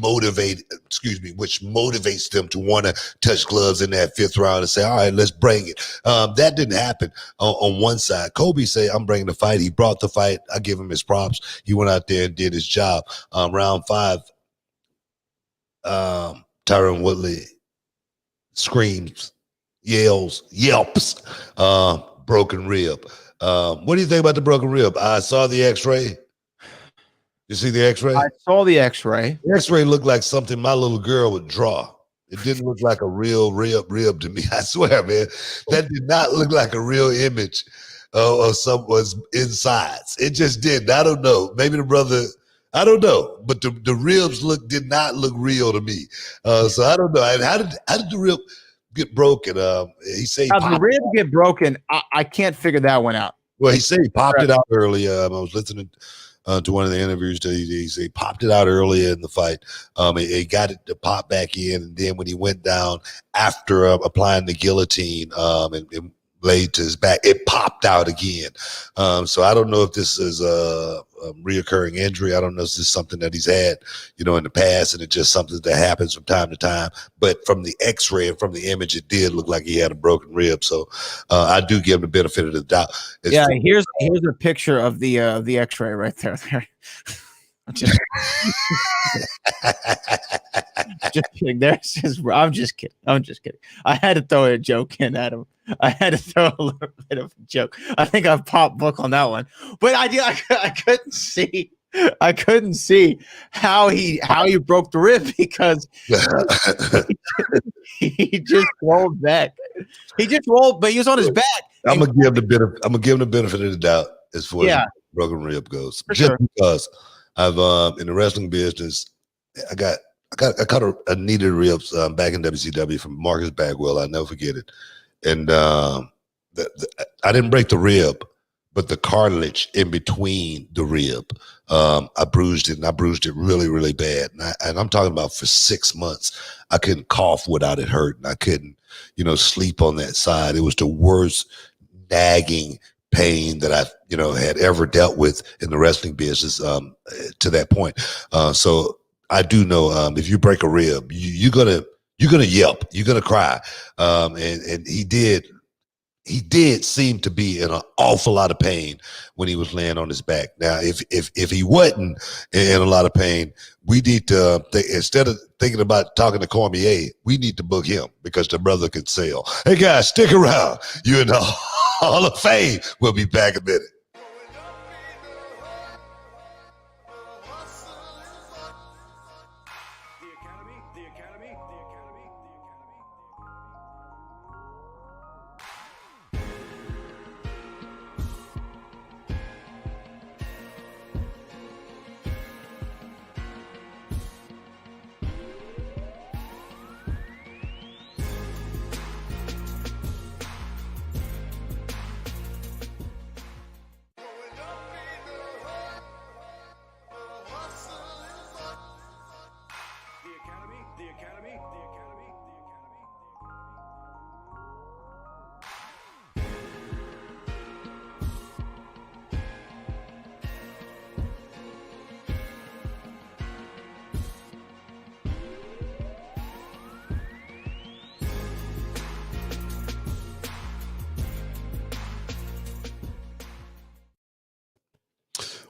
which motivates them to want to touch gloves in that 5th round and say, all right, let's bring it. That didn't happen on one side. Colby said, I'm bringing the fight. He brought the fight. I give him his props. He went out there and did his job. Round 5, Tyron Woodley screams, yells, yelps, broken rib. What do you think about the broken rib? I saw the x-ray. You see the x-ray? I saw the x-ray. The x-ray looked like something my little girl would draw. It didn't look like a real rib to me. I swear, man. That did not look like a real image of someone's insides. It just didn't. I don't know. Maybe the brother, I don't know. But the ribs did not look real to me. So I don't know. And how did the rib get broken? He said how the rib get broken. I can't figure that one out. Well, he said he popped it out early. I was listening to one of the interviews that he popped it out earlier in the fight. He got it to pop back in, and then when he went down after applying the guillotine and laid to his back, it popped out again. So I don't know if this is a reoccurring injury. I don't know if this is something that he's had, in the past, and it's just something that happens from time to time. But from the x-ray and from the image, it did look like he had a broken rib. So I do give him the benefit of the doubt. Here's a picture of the x-ray right there. I'm just kidding. I'm just kidding. I had to throw a joke in at him. I had to throw a little bit of a joke. I think I popped book on that one, but I couldn't see. I couldn't see how he broke the rib because he just rolled back. He just rolled, but he was on his back. I'm gonna give him the benefit of the doubt as far as broken rib goes. For just sure. because I've in the wrestling business, I caught a needed ribs back in WCW from Marcus Bagwell. I'll never forget it. And I didn't break the rib, but the cartilage in between the rib, I bruised it, and I bruised it really, really bad. And I'm talking about for 6 months, I couldn't cough without it hurting. I couldn't, sleep on that side. It was the worst nagging pain that I, had ever dealt with in the wrestling business to that point. So I do know if you break a rib, you're gonna yelp, you're gonna cry, and he did seem to be in an awful lot of pain when he was laying on his back. Now, if he wasn't in a lot of pain, we need to instead of thinking about talking to Cormier, we need to book him because the brother can sell. Hey guys, stick around. You're in the Hall of Fame. We'll be back in a minute.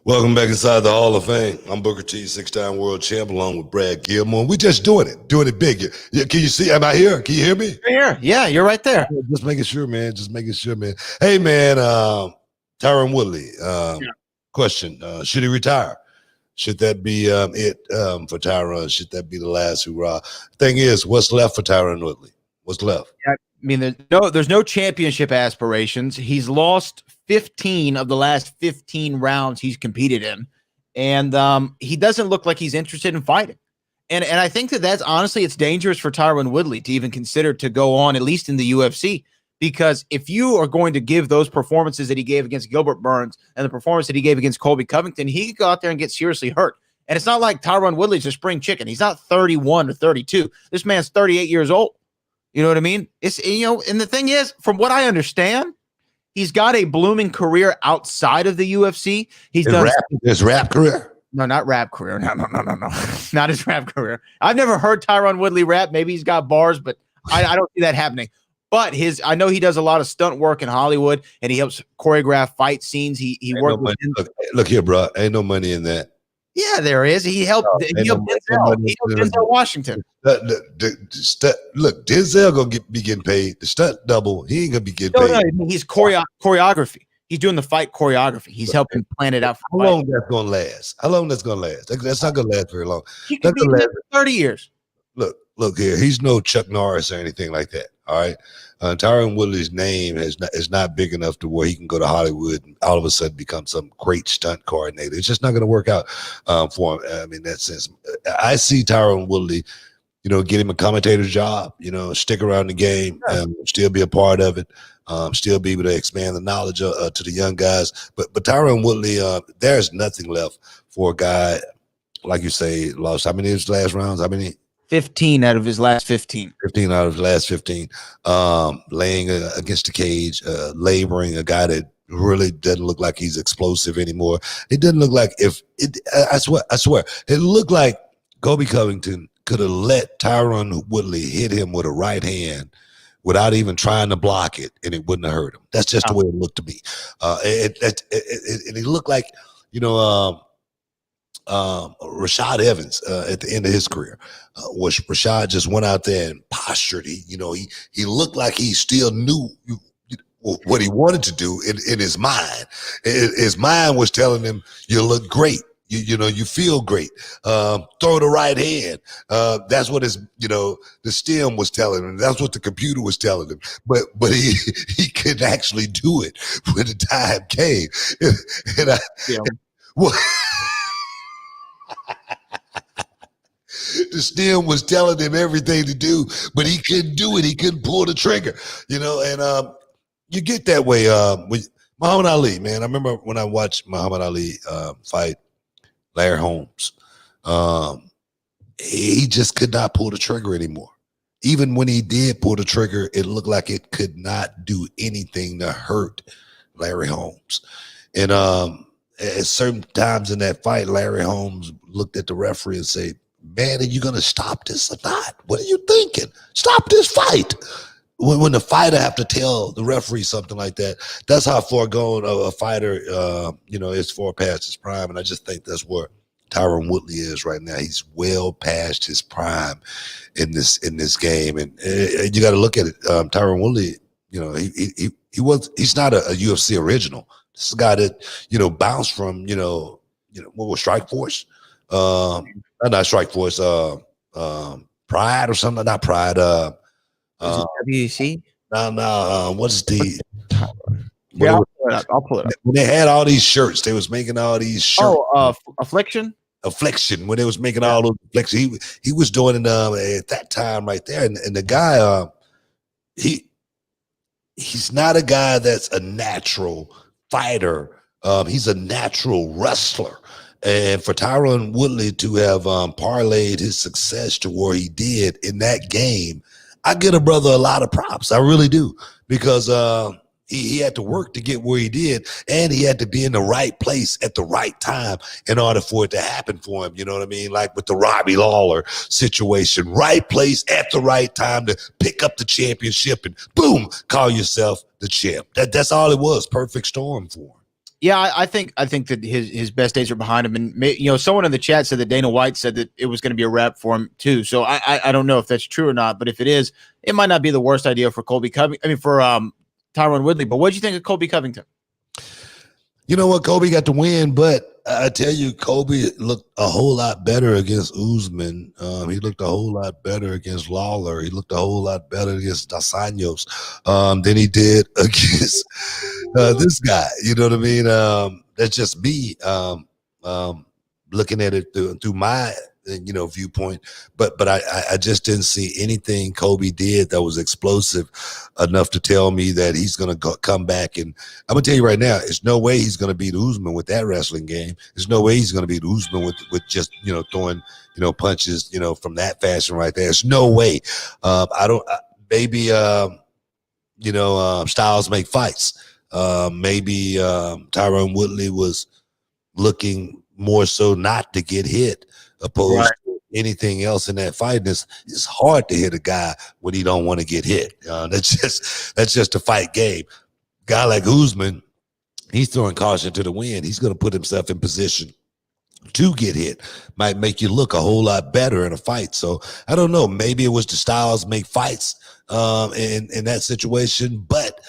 Welcome back inside the Hall of Fame. I'm Booker T, 6-time world champ, along with Brad Gilmore. We just doing it big. Can you see? Am I here? Can you hear me? You're here. Yeah, you're right there. Just making sure, man. Hey, man, Tyron Whitley, question, should he retire? Should that be it for Tyron? Should that be the last hurrah? Thing is, what's left for Tyron Whitley? What's left? I mean, there's no championship aspirations. He's lost 15 of the last 15 rounds he's competed in, and he doesn't look like he's interested in fighting. And I think that's honestly, it's dangerous for Tyron Woodley to even consider to go on, at least in the UFC, because if you are going to give those performances that he gave against Gilbert Burns and the performance that he gave against Colby Covington, he could go out there and get seriously hurt. And it's not like Tyron Woodley's a spring chicken. He's not 31 or 32. This man's 38 years old. You know what I mean? It's, and the thing is, from what I understand, he's got a blooming career outside of the UFC. He's done his rap career. No, not rap career. No. Not his rap career. I've never heard Tyron Woodley rap. Maybe he's got bars, but I don't see that happening. But I know he does a lot of stunt work in Hollywood, and he helps choreograph fight scenes. He worked with look here, bro. Ain't no money in that. Yeah, there is. He helped Denzel Washington. Look, Denzel gonna be getting paid. The stunt double, he ain't gonna be getting paid. No, he's choreography. He's doing the fight choreography. He's helping plan it out. How long that's gonna last? That's not gonna last very long. He could be there for 30 years. Look here. He's no Chuck Norris or anything like that. All right. Tyron Woodley's name is not big enough to where he can go to Hollywood and all of a sudden become some great stunt coordinator. It's just not going to work out for him. I mean, in that sense, I see Tyron Woodley, get him a commentator's job, stick around the game, still be a part of it, still be able to expand the knowledge to the young guys. But Tyron Woodley, there's nothing left for a guy, like you say, lost how many of his last rounds? How many? 15 out of his last 15. 15 out of his last 15. Laying against the cage, laboring, a guy that really doesn't look like he's explosive anymore. It doesn't look like I swear, it looked like Colby Covington could have let Tyron Woodley hit him with a right hand without even trying to block it, and it wouldn't have hurt him. That's just the way it looked to me. And it looked like, Rashad Evans at the end of his career, was Rashad just went out there and postured. He looked like he still knew what he wanted to do in his mind. His mind was telling him, "You look great. You feel great. Throw the right hand." That's what the stem was telling him. That's what the computer was telling him. But he couldn't actually do it when the time came. The stem was telling him everything to do, but he couldn't do it. He couldn't pull the trigger, and you get that way with Muhammad Ali, man. I remember when I watched Muhammad Ali fight Larry Holmes. He just could not pull the trigger anymore. Even when he did pull the trigger, it looked like it could not do anything to hurt Larry Holmes. And at certain times in that fight, Larry Holmes looked at the referee and said, "Man, are you going to stop this or not? What are you thinking? Stop this fight." When the fighter have to tell the referee something like that, that's how far gone a fighter, is far past his prime. And I just think that's where Tyron Whitley is right now. He's well past his prime in this game. And you got to look at it. Tyron Whitley, he's not a UFC original. This is a guy that, bounced from, what was Strike Force? Not Strike Force, Pride or something. Not Pride. WEC? No. What's the? Yeah, I'll pull it up. When they had all these shirts, they was making all these shirts. Oh, Affliction. When they was making all those afflictions, he was doing it at that time right there. And the guy, he's not a guy that's a natural fighter. He's a natural wrestler. And for Tyron Woodley to have parlayed his success to where he did in that game, I give a brother a lot of props. I really do, because he had to work to get where he did, and he had to be in the right place at the right time in order for it to happen for him. You know what I mean? Like with the Robbie Lawler situation, right place at the right time to pick up the championship and boom, call yourself the champ. That's all it was. Perfect storm for him. Yeah, I think that his best days are behind him, and someone in the chat said that Dana White said that it was going to be a wrap for him too. So I don't know if that's true or not, but if it is, it might not be the worst idea for Tyron Woodley. But what did you think of Colby Covington? You know what, Kobe got the win, but I tell you, Kobe looked a whole lot better against Usman. He looked a whole lot better against Lawler. He looked a whole lot better against Dos Anjos than he did against this guy. You know what I mean? That's just me looking at it through my viewpoint. But I just didn't see anything Kobe did that was explosive enough to tell me that he's going to come back. And I'm going to tell you right now, there's no way he's going to beat Usman with that wrestling game. There's no way he's going to beat Usman with just, throwing, punches, from that fashion right there. There's no way. Maybe styles make fights. Maybe Tyron Woodley was looking more so not to get hit opposed to anything else in that fight. It's hard to hit a guy when he don't want to get hit. That's just a fight game. Guy like Usman, he's throwing caution to the wind. He's going to put himself in position to get hit. Might make you look a whole lot better in a fight. So I don't know. Maybe it was the styles make fights in that situation. But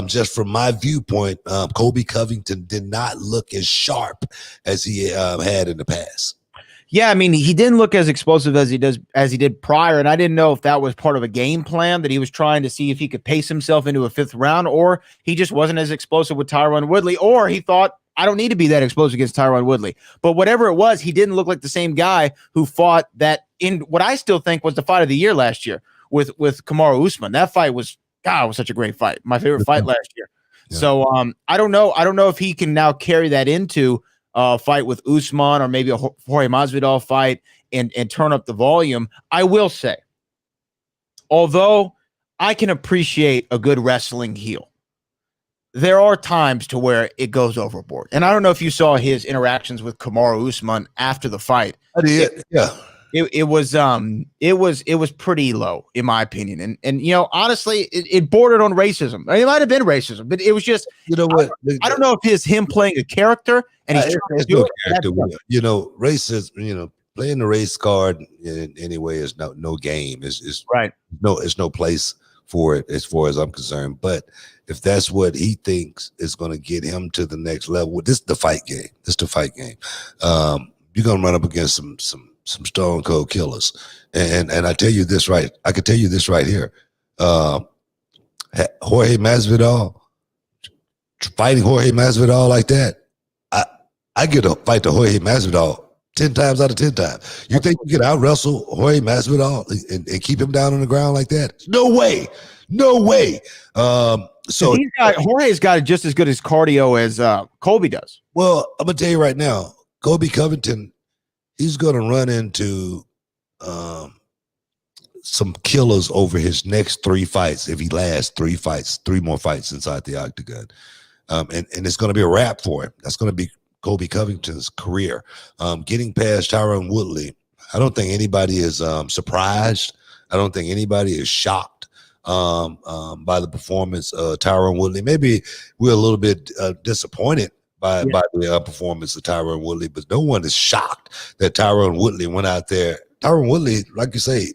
just from my viewpoint, Colby Covington did not look as sharp as he had in the past. Yeah, I mean, he didn't look as explosive as he did prior, and I didn't know if that was part of a game plan that he was trying to see if he could pace himself into a fifth round, or he just wasn't as explosive with Tyron Woodley, or he thought, I don't need to be that explosive against Tyron Woodley. But whatever it was, he didn't look like the same guy who fought that in what I still think was the fight of the year last year with Kamaru Usman. That fight was such a great fight. My favorite fight last year. Yeah. So I don't know. I don't know if he can now carry that into fight with Usman or maybe a Jorge Masvidal fight and turn up the volume. I will say, although I can appreciate a good wrestling heel, there are times to where it goes overboard. And I don't know if you saw his interactions with Kamaru Usman after the fight. I did. Yeah. it was pretty low in my opinion, and you know, honestly, it bordered on racism. I mean, it might have been racism, but it was just, You know what? I don't know if it's him playing a character and he's trying to do it. Character, you know, racism. You know, playing the race card in any way is no game. Is right. No, it's no place for it as far as I'm concerned. But if that's what he thinks is going to get him to the next level, this is the fight game. This is the fight game. You're gonna run up against some stone cold killers, and I tell you this right. I can tell you this right here. Jorge Masvidal, fighting Jorge Masvidal like that, I get a fight to Jorge Masvidal 10 times out of 10 times. You think you can out wrestle Jorge Masvidal and keep him down on the ground like that? No way. No way. So Jorge's got just as good as cardio as Colby does. Well, I'm gonna tell you right now, Colby Covington, he's gonna run into some killers over his next 3 fights if he lasts 3 more fights inside the octagon. And it's gonna be a wrap for him. That's gonna be Colby Covington's career. Getting past Tyron Woodley, I don't think anybody is surprised. I don't think anybody is shocked by the performance of Tyron Woodley. Maybe we're a little bit disappointed by the performance of Tyron Woodley, but no one is shocked that Tyron Woodley went out there. Tyron Woodley, like you say,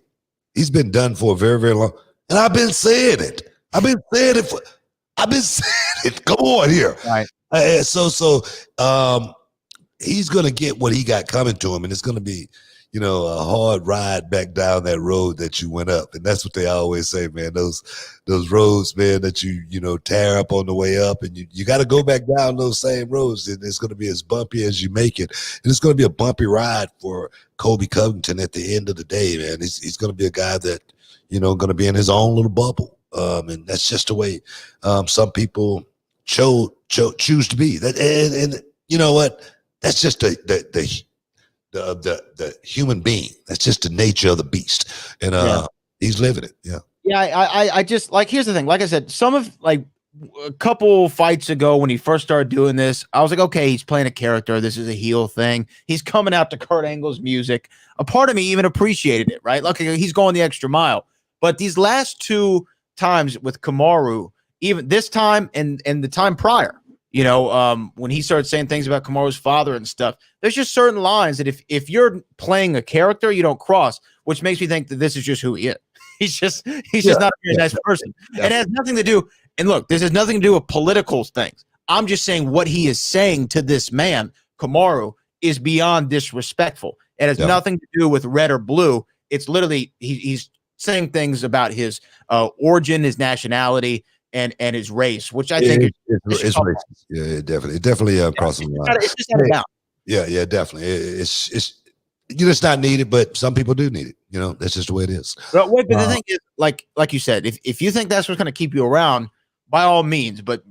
he's been done for a very, very long, and I've been saying it. I've been saying it. Come on here. Right. So he's gonna get what he got coming to him, and it's gonna be, you know, a hard ride back down that road that you went up. And that's what they always say, man, those roads, man, that you tear up on the way up, and you got to go back down those same roads, and it's going to be as bumpy as you make it. And it's going to be a bumpy ride for Colby Covington at the end of the day, man. He's going to be a guy that, you know, going to be in his own little bubble. And that's just the way some people choose to be. That and you know what? That's just the human being. That's just the nature of the beast, and he's living it. I just, like, here's the thing, like I said, a couple fights ago when he first started doing this, I was like, okay, he's playing a character, this is a heel thing, he's coming out to Kurt Angle's music. A part of me even appreciated it, right? Like, he's going the extra mile. But these last 2 times with Kamaru, even this time and the time prior, you know, when he started saying things about Kamaru's father and stuff, there's just certain lines that if you're playing a character, you don't cross, which makes me think that this is just who he is. He's just not a very nice person. It has nothing to do, and look, this has nothing to do with political things. I'm just saying what he is saying to this man, Kamaru, is beyond disrespectful. It has nothing to do with red or blue. It's literally, he's saying things about his origin, his nationality, and his race, which I think is racist. Yeah, definitely crosses the line. It's just out of bounds. Yeah, definitely. It's you know, it's not needed, but some people do need it. You know, that's just the way it is. But the thing is, like you said, if you think that's what's going to keep you around, by all means. But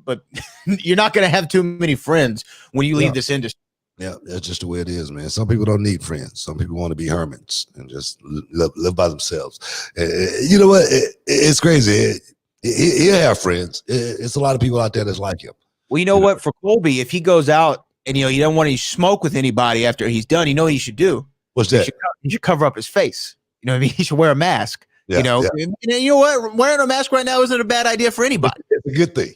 you're not going to have too many friends when you leave this industry. Yeah, that's just the way it is, man. Some people don't need friends. Some people want to be hermits and just live by themselves. You know what? It's crazy. He'll have friends. It's a lot of people out there that's like him. Well, you know what? For Colby, if he goes out and, you know, he doesn't want to smoke with anybody after he's done, you know what he should do? What's that? He should cover up his face. You know what I mean? He should wear a mask. Yeah, you know, and you know what? Wearing a mask right now isn't a bad idea for anybody. It's a good thing.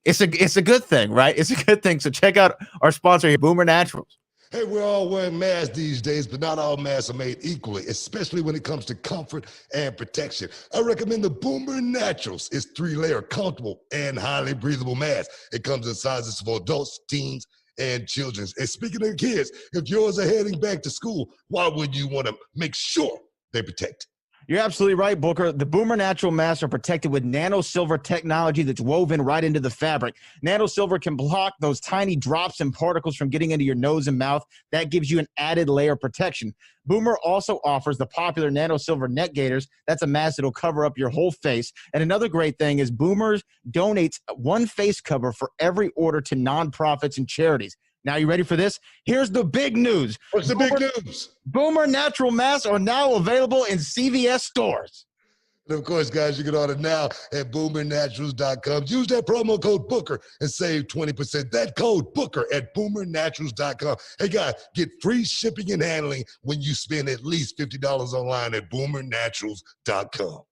It's a good thing, right? It's a good thing. So check out our sponsor here, Boomer Naturals. Hey, we're all wearing masks these days, but not all masks are made equally, especially when it comes to comfort and protection. I recommend the Boomer Naturals. It's 3-layer, comfortable, and highly breathable mask. It comes in sizes for adults, teens, and children. And speaking of kids, if yours are heading back to school, why would you want to make sure they're protected? You're absolutely right, Booker. The Boomer Natural masks are protected with nano silver technology that's woven right into the fabric. Nano silver can block those tiny drops and particles from getting into your nose and mouth. That gives you an added layer of protection. Boomer also offers the popular nano silver neck gaiters. That's a mask that'll cover up your whole face. And another great thing is Boomer donates one face cover for every order to nonprofits and charities. Now, you ready for this? Here's the big news. What's the big news? Boomer Natural masks are now available in CVS stores. And of course, guys, you can order now at boomernaturals.com. Use that promo code Booker and save 20%. That code Booker at boomernaturals.com. Hey, guys, get free shipping and handling when you spend at least $50 online at boomernaturals.com.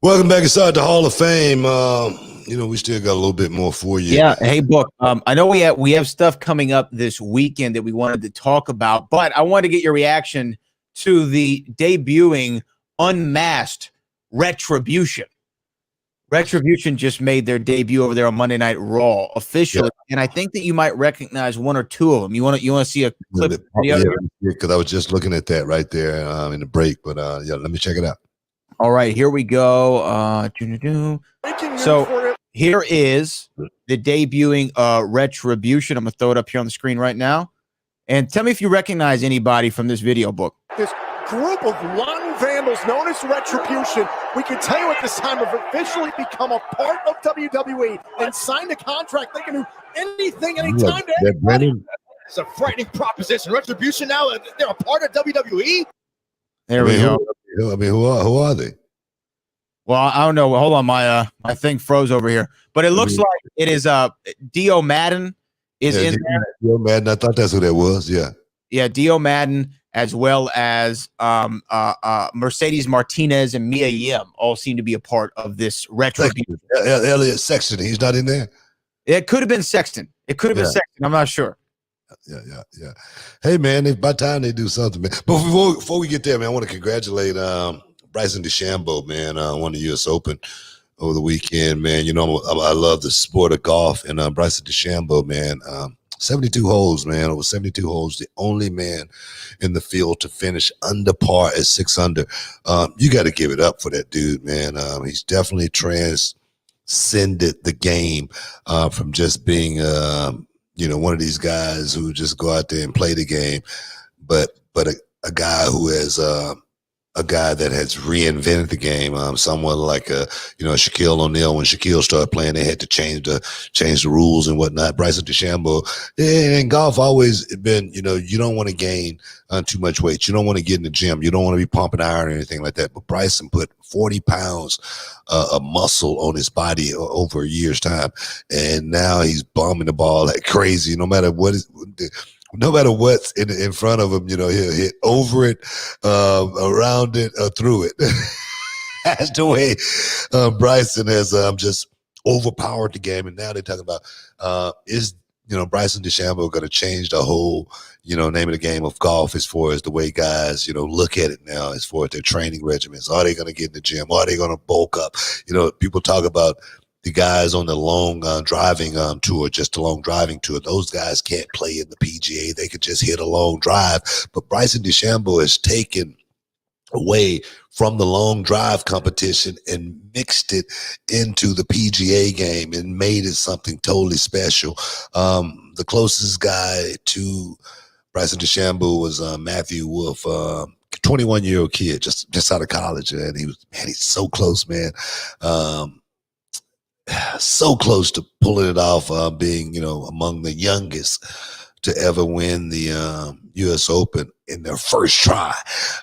Welcome back inside the Hall of Fame. We still got a little bit more for you. Yeah. Hey, Book. I know we have stuff coming up this weekend that we wanted to talk about, but I wanted to get your reaction to the debuting Unmasked Retribution. Retribution just made their debut over there on Monday Night Raw officially, and I think that you might recognize one or two of them. You want to see a clip? Because I was just looking at that right there in the break, but let me check it out. All right, here we go. So here is the debuting Retribution. I'm going to throw it up here on the screen right now. And tell me if you recognize anybody from this video, Book. This group of lung vandals known as Retribution, we can tell you at this time, have officially become a part of WWE and signed a contract. They can do anything, anytime. It's a frightening proposition. Retribution now, they're a part of WWE. There we go. Who are they? Well, I don't know. Hold on, my thing froze over here. But it looks like it is Dio Madden is in there. Dio Madden, I thought that's who that was. Yeah. Yeah, Dio Madden, as well as Mercedes Martinez and Mia Yim all seem to be a part of this Retribution. Elliot Sexton, he's not in there. It could have been Sexton. It could have been Sexton. I'm not sure. Yeah. Hey, man, by time they do something, man. But before we get there, man, I want to congratulate Bryson DeChambeau, man, won the U.S. Open over the weekend, man. You know, I love the sport of golf, and Bryson DeChambeau, man, 72 holes, man, over 72 holes, the only man in the field to finish under par at 6 under. You got to give it up for that dude, man. He's definitely transcended the game from just being one of these guys who just go out there and play the game, but a guy who has a guy that has reinvented the game. Someone like Shaquille O'Neal. When Shaquille started playing, they had to change the rules and whatnot. Bryson DeChambeau, in golf, always been, you don't want to gain too much weight. You don't want to get in the gym. You don't want to be pumping iron or anything like that. But Bryson put 40 pounds of muscle on his body over a year's time, and now he's bombing the ball like crazy. No matter what's in front of him, he'll hit over it, around it, or through it. That's the way Bryson has just overpowered the game. And now they're talking about is Bryson DeChambeau going to change the whole name of the game of golf as far as the way guys look at it now, as far as their training regimens. Are they going to get in the gym? Are they going to bulk up? People talk about the guys on the long driving tour, just a long driving tour. Those guys can't play in the PGA. They could just hit a long drive. But Bryson DeChambeau has taken away from the long drive competition and mixed it into the PGA game and made it something totally special. The closest guy to Bryson DeChambeau was Matthew Wolff, 21-year-old kid, just out of college, and he's so close, man. So close to pulling it off, being among the youngest to ever win the U.S. Open. in their first try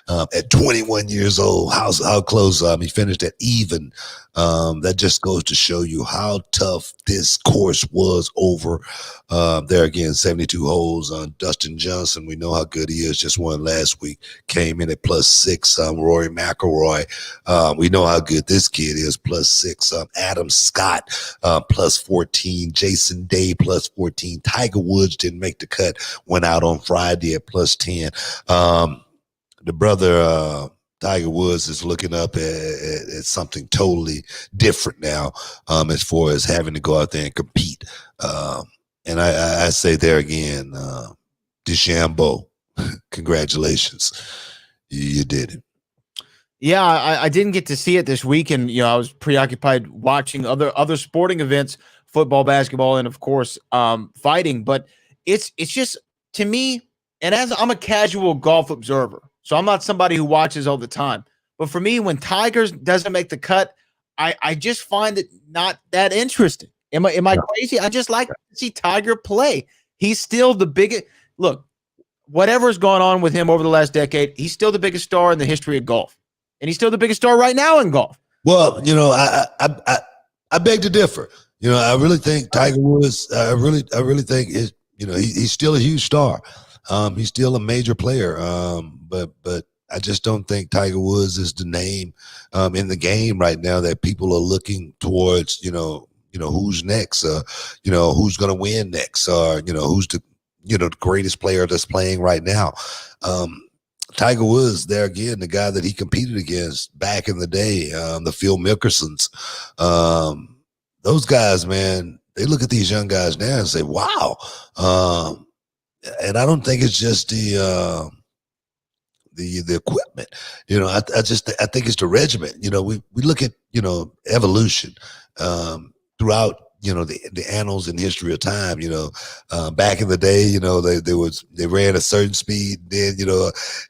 at 21 years old. How close he finished at even. That just goes to show you how tough this course was over there again. 72 holes on Dustin Johnson. We know how good he is. Just won last week. Came in at +6. Rory McIlroy. We know how good this kid is. +6. Adam Scott +14. Jason Day +14. Tiger Woods didn't make the cut. Went out on Friday at +10. The brother Tiger Woods is looking up at something totally different now as far as having to go out there and compete. And I say there again, DeChambeau, congratulations. You did it. Yeah, I didn't get to see it this week, and I was preoccupied watching other sporting events, football, basketball, and of course fighting. But it's just, to me, and as I'm a casual golf observer, so I'm not somebody who watches all the time. But for me, when Tigers doesn't make the cut, I just find it not that interesting. Am I crazy? I just like to see Tiger play. He's still the biggest. Look, whatever's gone on with him over the last decade, he's still the biggest star in the history of golf, and he's still the biggest star right now in golf. Well, I beg to differ. I really think Tiger Woods. I really think he's still a huge star. He's still a major player. But I just don't think Tiger Woods is the name in the game right now that people are looking towards. Who's next? Who's going to win next? Or who's the greatest player that's playing right now? Tiger Woods, there again, the guy that he competed against back in the day, the Phil Mickelsons. Those guys, man, they look at these young guys now and say, "Wow." And I don't think it's just the equipment. I think it's the regiment. We look at evolution throughout the annals and history of time. Back in the day, they ran a certain speed. Then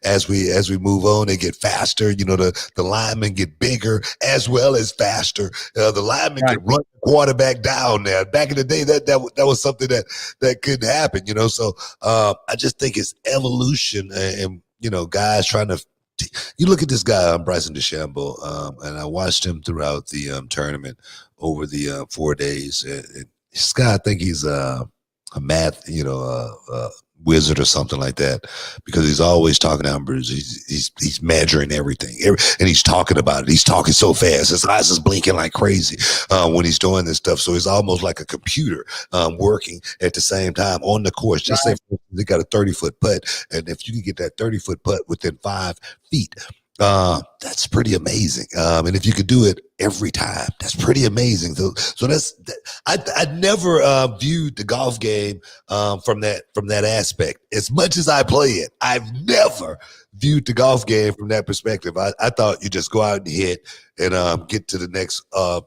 as we move on, they get faster. The linemen get bigger as well as faster. The linemen can run the quarterback down there. Back in the day, that was something that couldn't happen. So I just think it's evolution and guys trying to. You look at this guy, Bryson DeChambeau, and I watched him throughout the tournament over the 4 days. And this guy, I think he's a math, wizard or something like that, because he's always talking numbers. He's measuring everything, and he's talking about it. He's talking so fast. His eyes is blinking like crazy when he's doing this stuff. So he's almost like a computer working at the same time on the course. Just say they got a 30-foot putt, and if you can get that 30-foot putt within 5 feet, that's pretty amazing. And if you could do it every time, that's pretty amazing. So I never viewed the golf game from that aspect. As much as I play it, I've never viewed the golf game from that perspective. I thought you just go out and hit and get to the next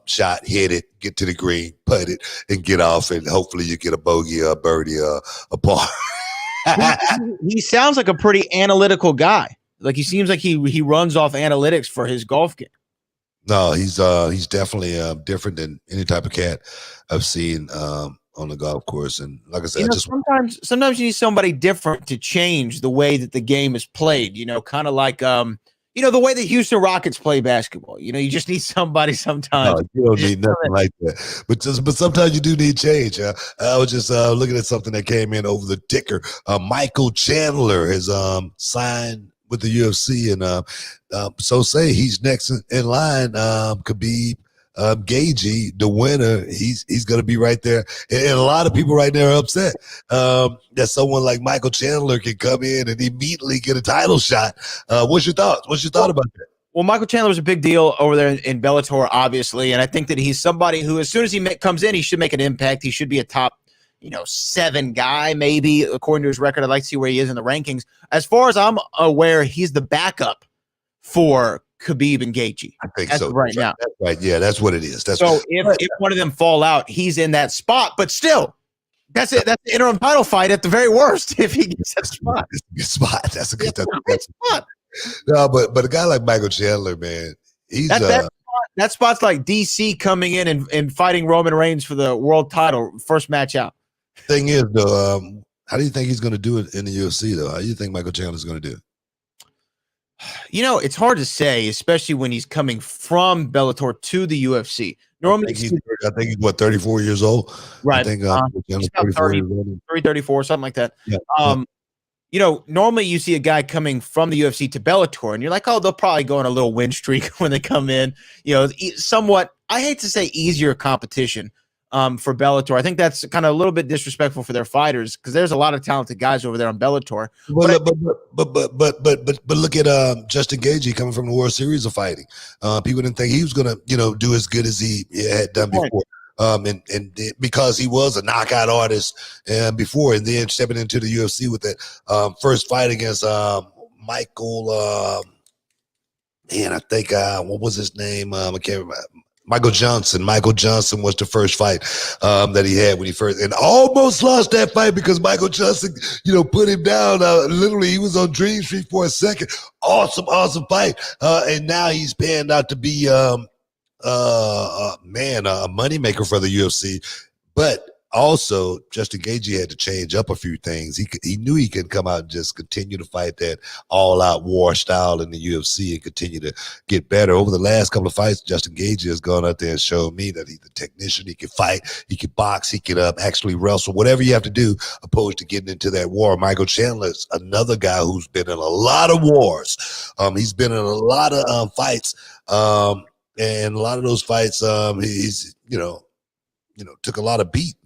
shot, hit it, get to the green, putt it, and get off, and hopefully you get a bogey or a birdie or a par. He sounds like a pretty analytical guy. Like, he seems like he runs off analytics for his golf game. No, he's definitely different than any type of cat I've seen on the golf course. And like I said, sometimes you need somebody different to change the way that the game is played. Kind of like the way the Houston Rockets play basketball. You just need somebody sometimes. No, you don't need nothing like that. But sometimes you do need change. I was just looking at something that came in over the ticker. Michael Chandler has signed with the UFC, and so say he's next in line. Khabib, Gaethje, the winner, he's going to be right there, and a lot of people right there are upset that someone like Michael Chandler can come in and immediately get a title shot. What's your thoughts? What's your thought about that? Well, Michael Chandler's a big deal over there in Bellator, obviously, and I think that he's somebody who, as soon as he comes in, he should make an impact. He should be a top 7 guy, maybe, according to his record. I'd like to see where he is in the rankings. As far as I'm aware, he's the backup for Khabib and Gaethje. I think so. Right now. That's right. Yeah, that's what it is. If one of them fall out, he's in that spot. But still, that's it. That's the interim title fight at the very worst if he gets that spot. That's a good spot. That's a good spot. No, but a guy like Michael Chandler, man, he's that spot's like DC coming in and fighting Roman Reigns for the world title, first match out. Thing is, though, How do you think he's going to do it in the UFC, though? How do you think Michael Chandler's going to do it? You know, it's hard to say, especially when he's coming from Bellator to the UFC. Normally, I think he's what, 34 years old? Right. I think he's about 34, something like that. Yeah. You know, normally you see a guy coming from the UFC to Bellator, and you're like, oh, they'll probably go on a little win streak when they come in. You know, somewhat, I hate to say easier competition for Bellator. I think that's kind of a little bit disrespectful for their fighters because there's a lot of talented guys over there on Bellator. But look at Justin Gaethje coming from the World Series of fighting. People didn't think he was gonna, do as good as he had done before. And because he was a knockout artist before, and then stepping into the UFC with that first fight against Michael. I think what was his name? I can't remember. Michael Johnson. Michael Johnson was the first fight that he had when he first, and almost lost that fight because Michael Johnson, put him down. Literally, he was on Dream Street for a second. Awesome fight. And now he's panned out to be a moneymaker for the UFC. But also, Justin Gaethje had to change up a few things. He knew he could come out and just continue to fight that all-out war style in the UFC and continue to get better. Over the last couple of fights, Justin Gaethje has gone out there and shown me that he's a technician. He can fight, he can box, he can actually wrestle, whatever you have to do, opposed to getting into that war. Michael Chandler is another guy who's been in a lot of wars. He's been in a lot of fights, and a lot of those fights, he's took a lot of beat.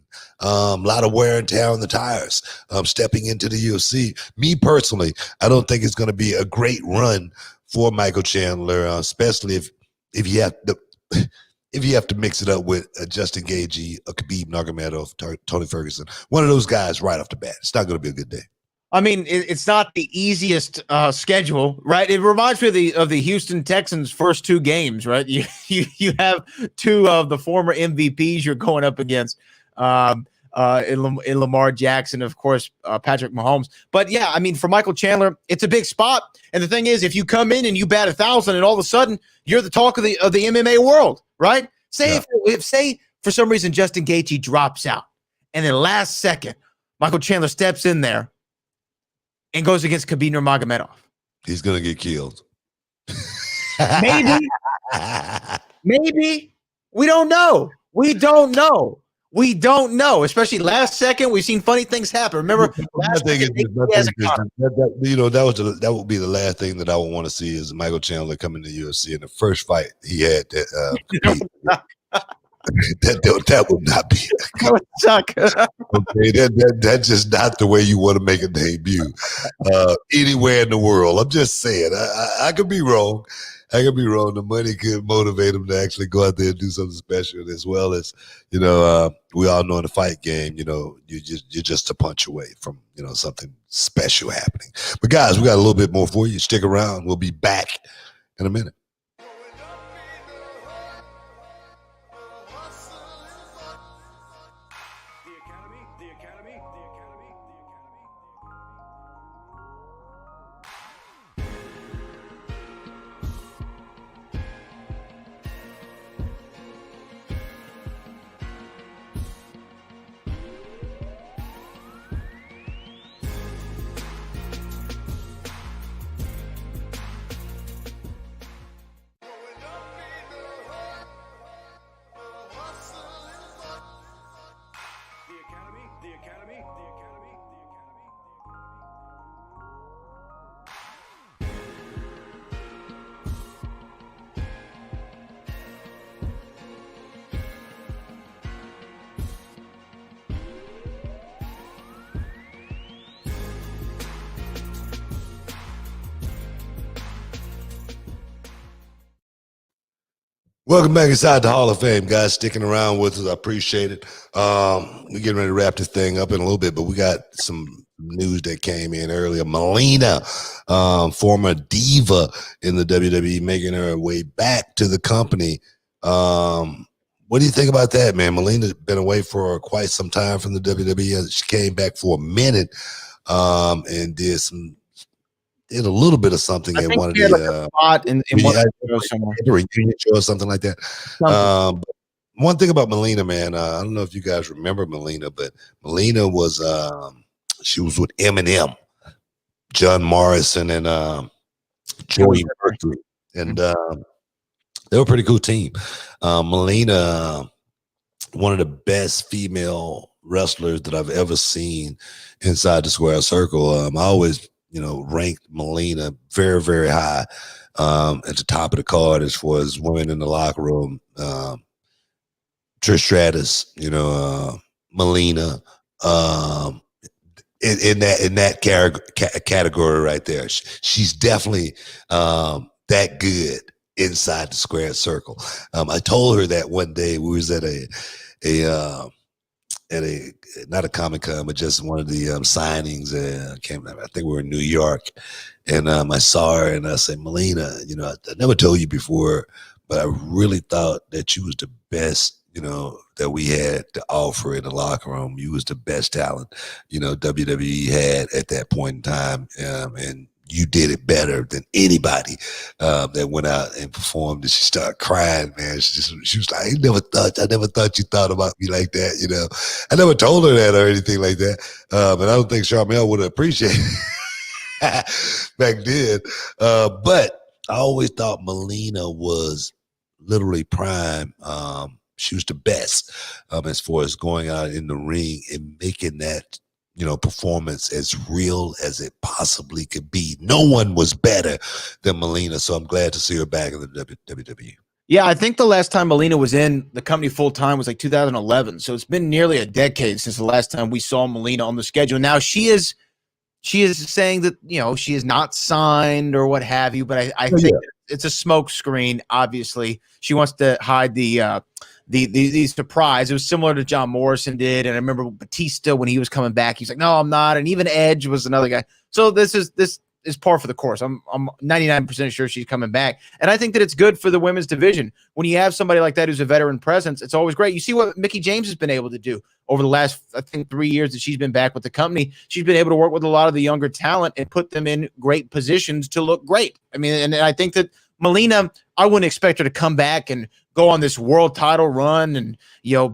A lot of wear and tear on the tires, stepping into the UFC. Me personally, I don't think it's going to be a great run for Michael Chandler, especially if you have to mix it up with Justin Gaethje, Khabib Nurmagomedov, Tony Ferguson, one of those guys right off the bat. It's not going to be a good day. I mean, it's not the easiest schedule, right? It reminds me of the Houston Texans' first two games, right? You have two of the former MVPs you're going up against. In Lamar Jackson, of course, Patrick Mahomes. But yeah, I mean, for Michael Chandler, it's a big spot. And the thing is, if you come in and you bat 1,000, and all of a sudden you're the talk of the MMA world, right? Say if for some reason Justin Gaethje drops out, and then last second Michael Chandler steps in there and goes against Khabib Nurmagomedov, he's gonna get killed. Maybe we don't know. We don't know, especially last second. We've seen funny things happen. Remember, that would be the last thing that I would want to see is Michael Chandler coming to the UFC in the first fight he had. That would not be. That would suck. Okay, that's just not the way you want to make a debut anywhere in the world. I'm just saying. I could be wrong. The money could motivate him to actually go out there and do something special, as well as, we all know in the fight game, you're just a punch away from, something special happening. But guys, we got a little bit more for you. Stick around. We'll be back in a minute. Welcome back inside the Hall of Fame, guys. Sticking around with us, I appreciate it. We're getting ready to wrap this thing up in a little bit, but we got some news that came in earlier. Melina, former diva in the WWE, making her way back to the company. What do you think about that, man? Melina's been away for quite some time from the WWE. She came back for a minute and did a little bit of something in one of the spot in one show somewhere, a reunion show or something like that. One thing about Melina, man, I don't know if you guys remember Melina, but Melina was she was with Eminem, John Morrison, and Joey Mercury, and they were a pretty cool team. Melina, one of the best female wrestlers that I've ever seen inside the square circle. I always, ranked Melina very, very high at the top of the card as far as women in the locker room. Trish Stratus, Melina, in that category right there. She's definitely that good inside the square circle. I told her that one day we was at a not a Comic-Con, but just one of the signings. I think we were in New York, and I saw her and I said, Melina, I never told you before, but I really thought that you was the best, that we had to offer in the locker room. You was the best talent, WWE had at that point in time. And you did it better than anybody that went out and performed. And she started crying, man. She was like, I never thought you thought about me like that, I never told her that or anything like that. But I don't think Charmel would have appreciated it back then. But I always thought Melina was literally prime. She was the best as far as going out in the ring and making that performance as real as it possibly could be. No one was better than Melina, so I'm glad to see her back in the WWE. Yeah, I think the last time Melina was in the company full time was like 2011. So it's been nearly a decade since the last time we saw Melina on the schedule. Now she is saying that she is not signed or what have you, but I think it's a smoke screen. Obviously, she wants to hide the surprise. It was similar to John Morrison did, and I remember Batista when he was coming back, he's like, no, I'm not. And even Edge was another guy. So this is par for the course. I'm 99% sure she's coming back, and I think that it's good for the women's division when you have somebody like that who's a veteran presence. It's always great. You see what Mickie James has been able to do over the last, I think, 3 years that she's been back with the company. She's been able to work with a lot of the younger talent and put them in great positions to look great. I mean, and I think that Melina, I wouldn't expect her to come back and go on this world title run and,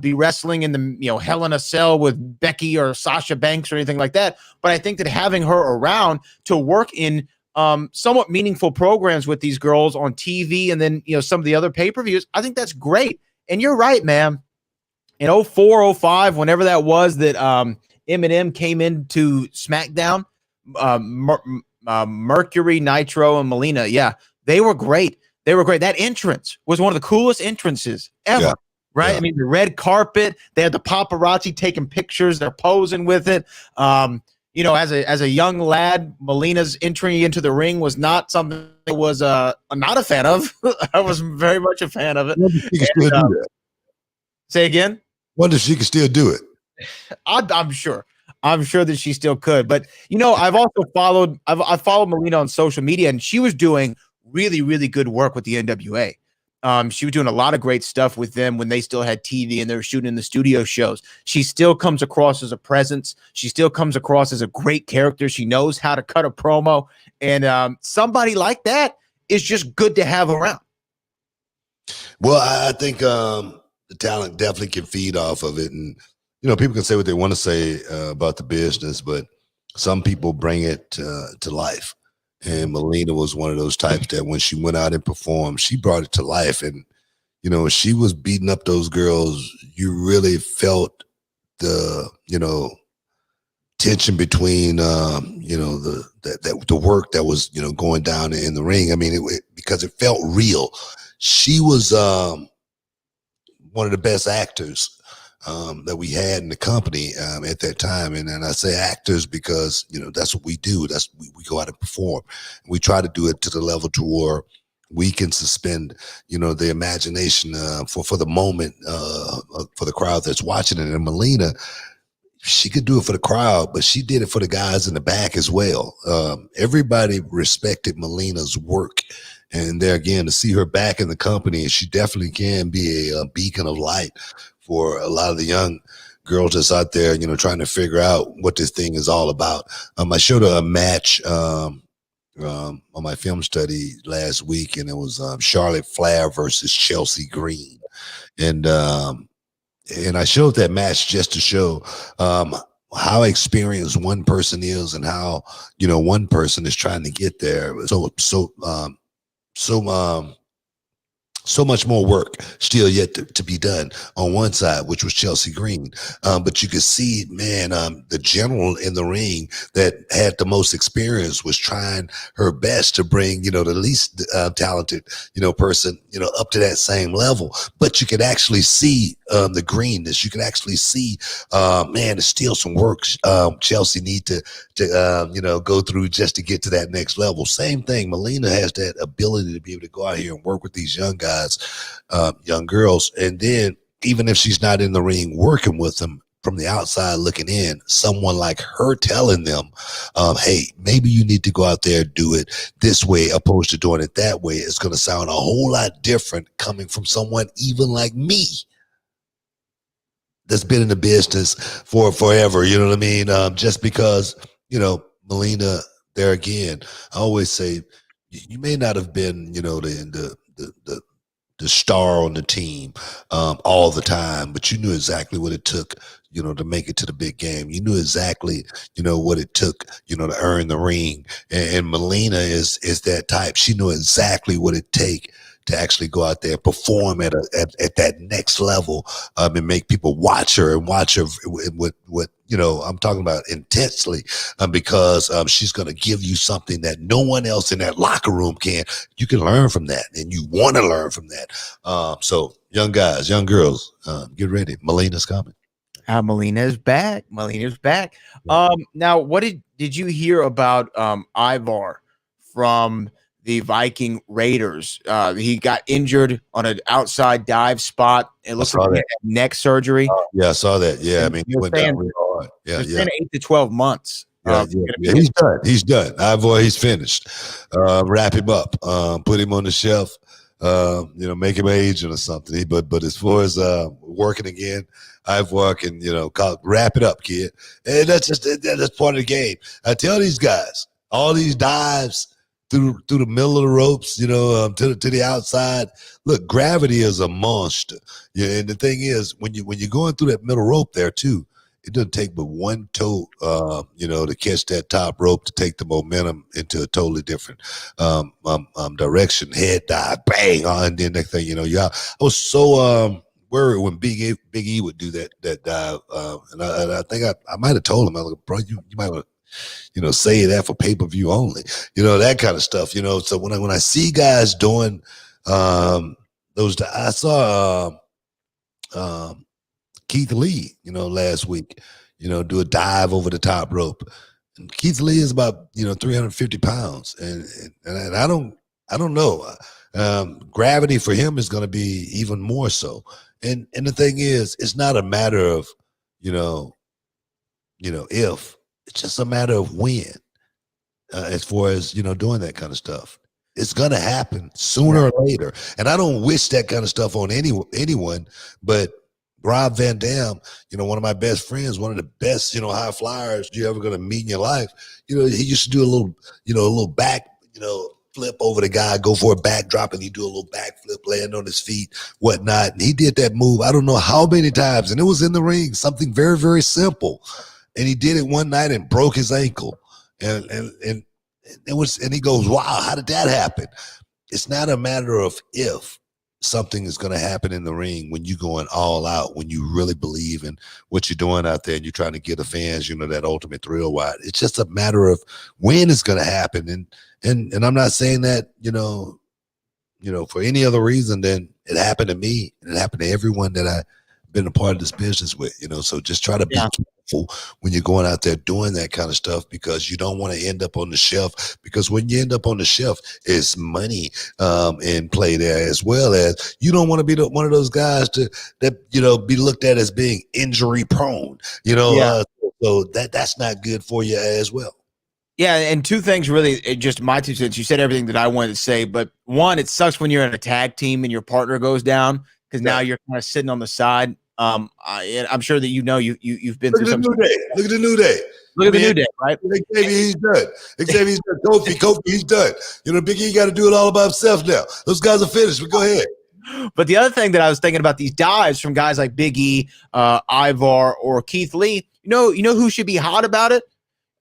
be wrestling in the, Hell in a Cell with Becky or Sasha Banks or anything like that. But I think that having her around to work in somewhat meaningful programs with these girls on TV and then, some of the other pay-per-views, I think that's great. And you're right, man. In 04, 05, whenever that was that Eminem came into SmackDown, Mercury, Nitro, and Melina, yeah, they were great. They were great. That entrance was one of the coolest entrances ever, yeah, right? Yeah. I mean, the red carpet, they had the paparazzi taking pictures, they're posing with it. As a young lad, Melina's entry into the ring was not something I was not a fan of. I was very much a fan of it. She can still do that. Say again? Wonder if she can still do it. I'm sure that she still could. But I've also followed Melina on social media, and she was doing really, really good work with the NWA. She was doing a lot of great stuff with them when they still had TV and they were shooting in the studio shows. She still comes across as a presence. She still comes across as a great character. She knows how to cut a promo. And somebody like that is just good to have around. Well, I think the talent definitely can feed off of it. And, people can say what they want to say about the business, but some people bring it to life. And Melina was one of those types that when she went out and performed, she brought it to life. And, she was beating up those girls. You really felt the, tension between, the work that was, going down in the ring. I mean, because it felt real. She was one of the best actors that we had in the company at that time. And I say actors because, that's what we do. We go out and perform. We try to do it to the level to where we can suspend, the imagination for the moment for the crowd that's watching it. And Melina, she could do it for the crowd, but she did it for the guys in the back as well. Everybody respected Melina's work. And there again, to see her back in the company, she definitely can be a beacon of light for a lot of the young girls that's out there, trying to figure out what this thing is all about. I showed her a match on my film study last week, and it was Charlotte Flair versus Chelsea Green. And I showed that match just to show how experienced one person is and how, one person is trying to get there. So much more work still yet to be done on one side, which was Chelsea Green. But you could see, man, the general in the ring that had the most experience was trying her best to bring, the least talented, person, up to that same level. But you could actually see the greenness. You could actually see, man, there's still some work Chelsea need to go through just to get to that next level. Same thing. Melina has that ability to be able to go out here and work with these young guys, young girls. And then even if she's not in the ring working with them, from the outside looking in, someone like her telling them, hey, maybe you need to go out there and do it this way opposed to doing it that way, it's going to sound a whole lot different coming from someone even like me that's been in the business for forever. You know what I mean? Just because, Melina, there again, I always say you may not have been, the star on the team all the time, but you knew exactly what it took, to make it to the big game. You knew exactly, what it took, to earn the ring. And Melina is that type. She knew exactly what it take to actually go out there and perform at that next level, and make people watch her with I'm talking about intensely, because she's going to give you something that no one else in that locker room can. You can learn from that, and you want to learn from that. So young guys, young girls, get ready. Melina's coming. Melina's back. Melina's back. Now, what did you hear about Ivar from the Viking Raiders? He got injured on an outside dive spot. It looks like he had neck surgery. Yeah, I saw that. Yeah, I mean, he went down really hard. Yeah, 8 to 12 months. Yeah, he's done. He's done. Ivor, he's finished. Wrap him up. Put him on the shelf. Make him an agent or something. But as far as working again, Ivor can wrap it up, kid. And that's part of the game. I tell these guys, all these dives through the middle of the ropes, to the outside. Look, gravity is a monster. Yeah, and the thing is, when you're going through that middle rope there too, it doesn't take but one toe, to catch that top rope to take the momentum into a totally different direction. Head dive, bang, and then next thing I was so worried when Big E would do that dive, and I think I might have told him, I was like, bro, you might want to say that for pay-per-view only, that kind of stuff. So when I see guys doing those, I saw Keith Lee, last week, do a dive over the top rope. And Keith Lee is about, 350 pounds. And I don't know. Gravity for him is going to be even more so. And the thing is, it's not a matter of, if, it's just a matter of when, as far as, doing that kind of stuff. It's going to happen sooner or later. And I don't wish that kind of stuff on anyone, but Rob Van Dam, one of my best friends, one of the best, high flyers you're ever going to meet in your life. He used to do a little back, flip over the guy, go for a backdrop, and he do a little backflip, land on his feet, whatnot. And he did that move, I don't know how many times, and it was in the ring, something very, very simple. And he did it one night and broke his ankle. And he goes, wow, how did that happen? It's not a matter of if something is going to happen in the ring when you're going all out, when you really believe in what you're doing out there and you're trying to get the fans, that ultimate thrill ride. It's just a matter of when it's going to happen. And I'm not saying that, for any other reason than it happened to me and it happened to everyone that I've been a part of this business with, so just try to be careful when you're going out there doing that kind of stuff, because you don't want to end up on the shelf, because when you end up on the shelf, it's money in play there, as well as you don't want to be one of those guys that be looked at as being injury prone, so that's not good for you as well. Yeah, and two things really, just my 2 cents. You said everything that I wanted to say, but one, it sucks when you're in a tag team and your partner goes down, because now you're kind of sitting on the side. I'm sure that you've been through some. Look at the New Day. Look at the New Day, right? Xavier, he's done. Xavier's done. Kofi, he's done. Big E got to do it all by himself now. Those guys are finished, but go ahead. But the other thing that I was thinking about these dives from guys like Big E, Ivar, or Keith Lee, you know who should be hot about it?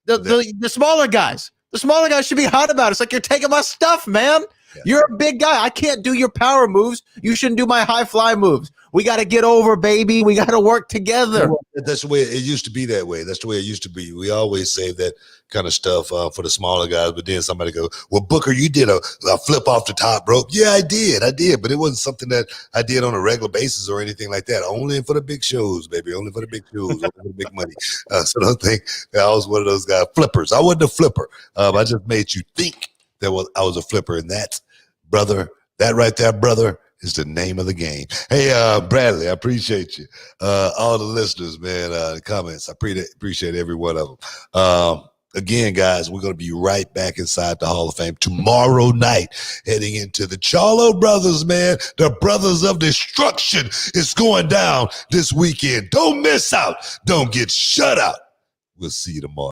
The smaller guys. The smaller guys should be hot about it. It's like, you're taking my stuff, man. Yeah. You're a big guy. I can't do your power moves. You shouldn't do my high fly moves. We got to get over, baby. We got to work together. That's the way it used to be that way. That's the way it used to be. We always say that kind of stuff for the smaller guys, but then somebody goes, well, Booker, you did a flip off the top rope. Yeah, I did, but it wasn't something that I did on a regular basis or anything like that. Only for the big shows, baby. Only for the big shows, only for the big money. So don't think that I was one of those guys. Flippers. I wasn't a flipper. I just made you think that I was a flipper, and that's, brother, that right there, brother, is the name of the game. Hey, Bradley, I appreciate you. All the listeners, man, the comments, I appreciate every one of them. Again, guys, we're going to be right back inside the Hall of Fame tomorrow night, heading into the Charlo Brothers, man. The Brothers of Destruction is going down this weekend. Don't miss out. Don't get shut out. We'll see you tomorrow.